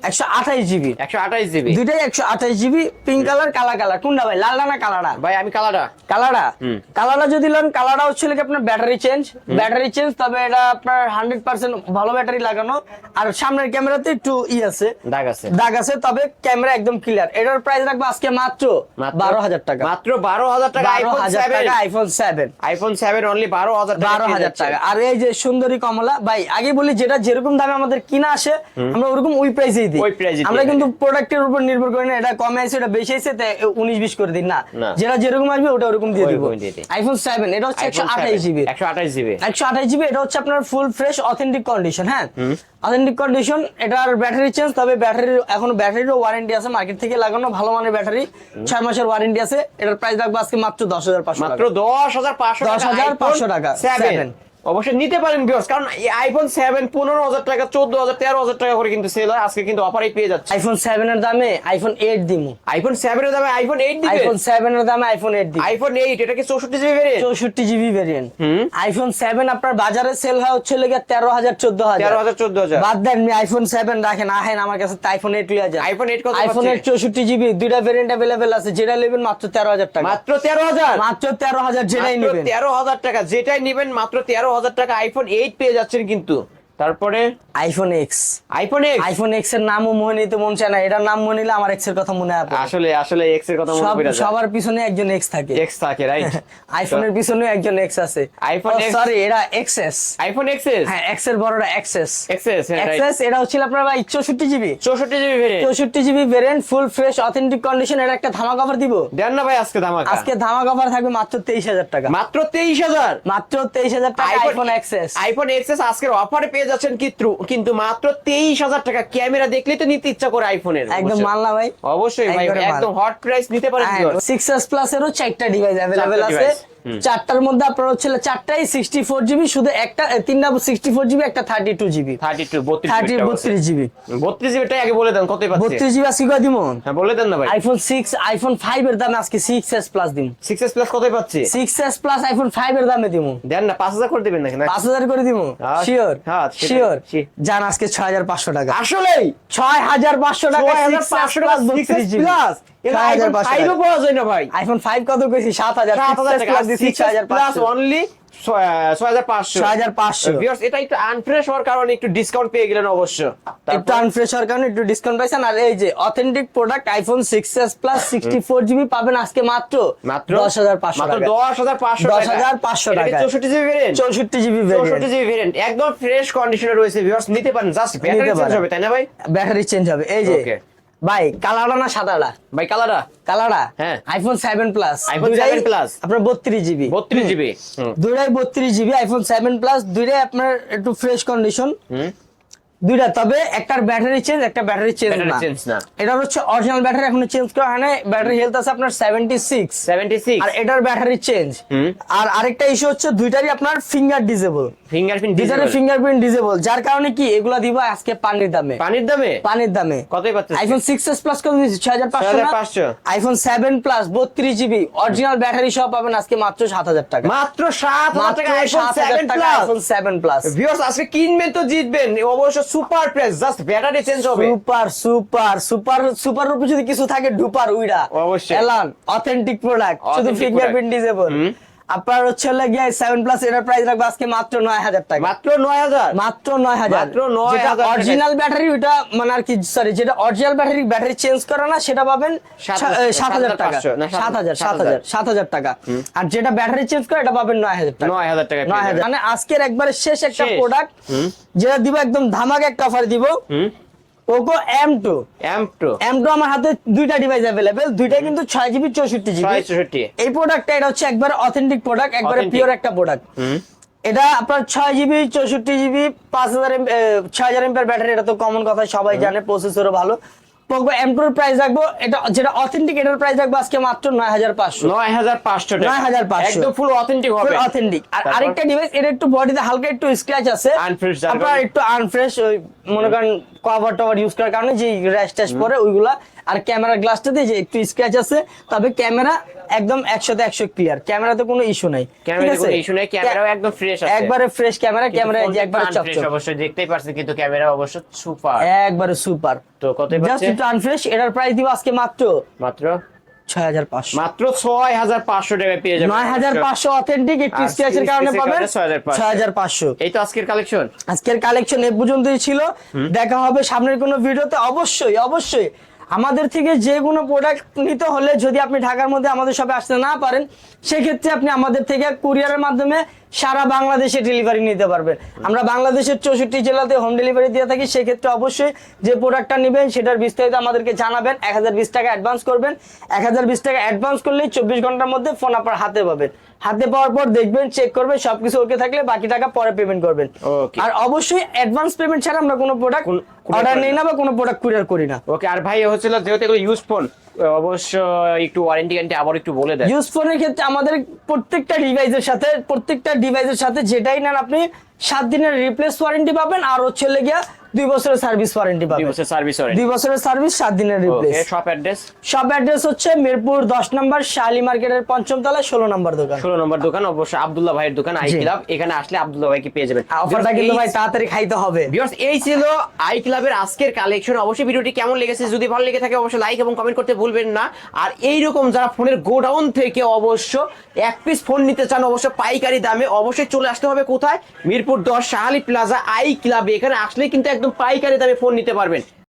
128 জিবি,
128 জিবি
দুইটাই 128 জিবি। পিঙ্ক কালার, কালা কালার, কোনটা ভাই? লালটা না কালাটা?
ভাই আমি কালারটা।
কালারটা যদি লন, কালারটা হচ্ছে কি আপনার ব্যাটারি চেঞ্জ, তবে এটা আপনার 100% ভালো ব্যাটারি লাগানো। আর সামনের ক্যামেরাতে একটু আছে, দাগ আছে, তবে ক্যামেরা একদম ক্লিয়ার। এটার প্রাইস রাখবো আজকে মাত্র 12000 টাকা।
মাত্র 12000 টাকা
আইফোন 7
অনলি 12000
টাকা। আর এই যে সুন্দরী কমলা, ভাই আগে বলি যেটা যেরকম দামে আমাদের কিনা আসে আমরা ওরকম ওই প্রাইসেই দিই। আমরা কিন্তু প্রোডাক্টের উপর নির্ভর করি না, এটা কমে আছে এটা বেশি আছে তাই 19-20 করে দিই না, যেটা যেরকম আসবে ওটা ওরকম দিয়ে দিব। আইফোন 7 এটা হচ্ছে 128 জিবি, 128 জিবি। এটা হচ্ছে আপনার ফুল ফ্রেশ অথেন্টিক কন্ডিশন। হ্যাঁ, অথেন্টিক কন্ডিশন। এটার ব্যাটারি চেঞ্জ, তবে ব্যাটারিরও ওয়ারেন্টি আছে, মার্কেট থেকে লাগানো ভালো মানের ব্যাটারি, 6 মাসের ওয়ারেন্টি আছে। এটার প্রাইস রাখবো আজকে মাত্র 10500 টাকা।
মাত্র 10500
টাকা।
7 অবশ্যই নিতে পারেন ভিউয়ার্স, কারণ আইফোন 7 15000 টাকা, 14000, 13000 টাকা করে কিন্তু সেল হয়। আজকে কিন্তু অফারেই পেয়ে যাচ্ছে।
আইফোন 7 এর দামে আইফোন 8 দিমু।
আইফোন 7 এর দামে আইফোন 8 দিবে।
আইফোন 7 এর দামে আইফোন 8 দিবে।
আইফোন 8 এটা কি 64 GB variant?
64 GB variant. IPhone 7 আপনার বাজারে সেল হয় হচ্ছে লাগে 13000 14000। বাদ দেন আইফোন 7 রাখেন, আহেন আমার কাছে আইফোন 8 লিয়া যায়।
আইফোন 8 কত?
আইফোন 8 64 জিবি, দুইটা ভেরিয়েন্ট अवेलेबल আছে। যেটা নেবেন মাত্র 13000 টাকা।
মাত্র 13000,
মাত্র 13000 যেটাই নেবেন।
13000 টাকা যেটাই নেবেন মাত্র 13000 টাকা আইফোন 8 পেয়ে যাচ্ছেন। কিন্তু তারপরে
আইফোন এক্স এর নামও মনে নিতে মন চায় না, এটার নাম মনে নিলে আমার এক্স এর কথা মনে আসে।
আসলে এক্স এর কথা মনে পড়ে যায়।
সবার পিছনে একজন এক্স থাকে, রাইট? আইফোনের পিছনে একজন এক্স আছে।
আইফোন
সরি, এটা এক্সএস,
আইফোন এক্সএস।
হ্যাঁ, এক্স এর বড়টা এক্সএস।
রাইট।
এটা হচ্ছিল আপনার ভাই 64 GB
variant.
64 GB variant, full fresh authentic condition. এটা একটা ধামাকা অফার দিব।
দেন না ভাই আজকে ধামাকা।
আজকে ধামাকা অফার থাকবে মাত্র 23000 টাকা।
মাত্র 23000,
মাত্র 23000 টাকা আইফোন এক্সএস।
আইফোন এক্সএস আজকের অফারে পেয়ে যাচ্ছেন কিন্তু মাত্র 23000 টাকা। ক্যামেরা দেখলেই তো নিতে ইচ্ছা করে আইফোনের।
একদম মানলা ভাই,
অবশ্যই ভাই, একদম হট প্রাইস নিতে পারেন।
6s প্লাস এরও 4টা ডিভাইস अवेलेबल আছে। 4টার মধ্যে আপনার হচ্ছে 4টাই 64 জিবি, শুধু একটা 3টা 64 জিবি, একটা 32 জিবি। 32 জিবি
32 জিবিটাই আগে বলে দেন কতই পাচ্ছেন?
32 জিবি আজকে কত দিমু?
হ্যাঁ বলে দেন না ভাই।
আইফোন 5 এর দাম আজকে 6s প্লাস দিমু।
6s প্লাস কতই পাচ্ছি?
6s প্লাস আইফোন 5 এর দামে দিমু।
দেন না 5000 করে দিবেন নাকি?
5000 করে দিমু। শিওর?
হ্যাঁ
শিওর। জান আজকে 6500 টাকা।
আসলেই
6500 টাকা।
6500 টাকা 6s প্লাস। এটা আইফোন 5 ও পাওয়া যায় না ভাই।
আইফোন 5 কত কইছি? 7000
টাকা দিছি। 6500 অনলি 6500। ভিউয়ার্স এটা একটু আনফ্রেশ হওয়ার কারণে একটু ডিসকাউন্ট পেয়ে গেলেন অবশ্য।
একটু আনফ্রেশ হওয়ার কারণে একটু ডিসকাউন্ট পাইছেন। আর এই যে authentic product iPhone 6s plus 64 GB পাবেন আজকে মাত্র 10500 টাকা। 10500 টাকা।
64 জিবি ভেরিয়েন্ট।
64 জিবি ভেরিয়েন্ট
একদম ফ্রেশ কন্ডিশনে রয়েছে। ভিউয়ার্স নিতে পারেন, জাস্ট ব্যাটারি চেঞ্জ হবে, তাই না ভাই?
ব্যাটারি চেঞ্জ হবে। এই যে ভাই কালারটা না সাদাটা?
ভাই কালারটা। হ্যাঁ,
আইফোন 7 প্লাস।
আইফোন 7 প্লাস
আপনার 32 জিবি। দুইটাই 32 জিবি আইফোন 7 প্লাস। দুইটাই আপনার একটু ফ্রেশ কন্ডিশন দুইটা, তবে একটার ব্যাটারি চেঞ্জ, একটা ব্যাটারি চেঞ্জ না। এটা হচ্ছে অরিজিনাল ব্যাটারি, এখনো চেঞ্জ করা হয় না। ব্যাটারি হেলথ আছে আপনার 76, আর এটার ব্যাটারি চেঞ্জ। আর আরেকটা ইস্যু হচ্ছে দুইটারই আপনার ফিঙ্গারপ্রিন্ট ডিসেবল, যার কারণে কি এগুলা দিব আজকে পানির দামে। কতই পাচ্ছেন? আইফোন 6s প্লাস কত দিয়েছি? 6500। IPhone 7 plus 32 GB original battery সহ পাবেন আজকে মাত্র 7000 টাকা।
মাত্র 7000 টাকা আইফোন 7 প্লাস। ভিউয়ার্স আজকে কিনবেন তো জিতবেন অবশ্য। Super price, just battery change হবে। সুপার
রূপে যদি কিছু থাকে ডুপার উইরা
অবশ্যই।
এলান অথেন্টিক প্রোডাক্ট, শুধু ফিঙ্গারপ্রিন্ট ডিসেবল। আপনার হচ্ছে গিয়ে 7 প্লাস এর প্রাইস রাখবো আজকে মাত্র 9000 টাকা।
মাত্র 9000।
যেটা অরিজিনাল ব্যাটারি ওটা মানে আর কি, সরি, যেটা অরিজিনাল ব্যাটারি চেঞ্জ করে না সেটা পাবেন 7000 টাকা। 7000 টাকা। আর যেটা ব্যাটারি চেঞ্জ করে এটা পাবেন 9000 টাকা। 9000 মানে আজকের একবারে শেষ একটা প্রোডাক্ট যেটা দিব, একদম ধামাকা একটা অফার দিব। পোকো M2 আমার হাতে দুইটা ডিভাইস अवेलेबल, দুইটাই কিন্তু 6 জিবি 64 জিবি। এই প্রোডাক্টটা এটা হচ্ছে একবার অথেন্টিক প্রোডাক্ট, একবারে পিওর একটা প্রোডাক্ট। এটা আপনার 6 জিবি 64 জিবি 6000 এমএএইচ ব্যাটারি, এটা তো কমন কথা, সবাই জানে। প্রসেসরও ভালো, পোকো M2 এর প্রাইস রাখবো, এটা যেটা অথেন্টিক, এটার প্রাইস রাখবো আজকে মাত্র 9500।
9500 টাকা
9500
একদম ফুল অথেন্টিক হবে,
ফুল অথেন্টিক। আর
তারপর?
আরেকটা ডিভাইস, এটা একটু বডিতে হালকা একটু স্ক্র্যাচ আছে,
Unfresh যার
আপনার
কারণে?
একটু আনফ্রেশ, ওই মনে করেন কভার টভার ইউজ করার কারণে যে র্যাশ ট্যাশ পরে ওইগুলা। আর ক্যামেরা গ্লাসটাতে যে একটু স্ক্র্যাচ আছে, তবে ক্যামেরা একদম 100 তে 100 ক্লিয়ার, ক্যামেরাতে কোনো ইস্যু নাই, ঠিক
ক্যামেরাতে
আছে?
কোনো ইস্যু নাই, ক্যামেরাও একদম ফ্রেশ আছে,
একবারে ফ্রেশ ক্যামেরা,
কিন্তু
ক্যামেরা
ফোনটা
একবারে
unfresh
চকচক,
অবশ্যই দেখতেই পারছেন, কিন্তু ক্যামেরা অবশ্য সুপার।
একবারে সুপার।
তো কত
জাস্ট
পাচ্ছে?
একটু আনফ্রেশ, এটার প্রাইস দিব আজকে মাত্র
মাত্র
6500।
মাত্র 6500 টাকায় পেয়ে যাবেন।
9500 অথেন্টিক, একটু
আর
স্ক্র্যাচের কারণে
স্ক্র্যাচের
পাবেন
কারণে 6500।
6500।
এই তো আজকের কালেকশন।
আজকের কালেকশন এ পর্যন্তই ছিল, দেখা হবে সামনের কোনো ভিডিওতে। অবশ্যই অবশ্যই আমাদের থেকে যে কোনো প্রোডাক্ট নিতে হলে, যদি আপনি ঢাকার মধ্যে আমাদের শপে আসতে না পারেন, সেক্ষেত্রে আপনি আমাদের থেকে কুরিয়ারের মাধ্যমে সারা বাংলাদেশে ডেলিভারি নিতে পারবেন। আমরা বাংলাদেশের 64 জেলাতে হোম ডেলিভারি দিয়ে থাকি। সেক্ষেত্রে অবশ্যই যে প্রোডাক্টটা নেবেন সেটার বিস্তারিত আমাদেরকে জানাবেন। 1020 টাকা অ্যাডভান্স করবেন। 1020 টাকা অ্যাডভান্স করলেই 24 ঘন্টার মধ্যে ফোন আপনার হাতে পাবেন। হাতে পাওয়ার পর দেখবেন, চেক করবেন, সবকিছু ওকে থাকলে বাকি টাকা পরে পেমেন্ট করবেন।
Okay.
আর অবশ্যই অ্যাডভান্স পেমেন্ট ছাড়া আমরা কোনো প্রোডাক্ট
courier
অর্ডার
করি
নেই
না।
না, বা কোনো প্রোডাক্ট কুরিয়ার করি না।
ওকে, আর ভাই হচ্ছিল যেহেতু এগুলো ইউজ ফোন, অবশ্য একটু ওয়ারেন্টি গ্যারান্টি আবার একটু বলে দেন।
ইউজ ফোনের ক্ষেত্রে আমাদের প্রত্যেকটা ডিভাইসের সাথে যেটাই নেন আপনি 7 দিনের রিপ্লেস ওয়ারেন্টি পাবেন, আর হচ্ছে গিয়া 2 বছরের সার্ভিস ওয়ারেন্টি
2
পাবেন।
বছর সার্ভিস ওয়ারেন্টি।
2 বছরের সার্ভিস, 7 দিনের রিপ্লেস।
ওকে, শপ অ্যাড্রেস?
শপ অ্যাড্রেস হচ্ছে মিরপুর 10 নম্বর শালি মার্কেটের 5ম তলায় 16 নম্বর দোকান।
16 নম্বর দোকান, অবশ্যই আব্দুল্লাহ ভাইয়ের দোকান, আই
জি।
ক্লাব। এখানে আসলে আব্দুল্লাহ ভাইকে পেয়ে যাবেন।
অফারটা কিন্তু ভাই তাড়াতাড়ি খাইতে হবে।
ভিউয়ার্স, এই ছিল আই ক্লাবের আজকের কালেকশন। অবশ্যই ভিডিওটি কেমন লেগেছে, যদি ভালো লেগে থাকে অবশ্যই লাইক এবং কমেন্ট করতে ভুলবেন না। আর এইরকম যারা ফোনের গোডাউন থেকে অবশ্য এক পিস ফোন নিতে চান, অবশ্য পাইকারি দামে, অবশ্যই চলে আসতে হবে কোথায়? মিরপুর 10 শাহালি প্লাজা আই ক্লাবে। এখানে আসলে কিন্তু একদম পাইকারি দামে ফোন নিতে পারবেন।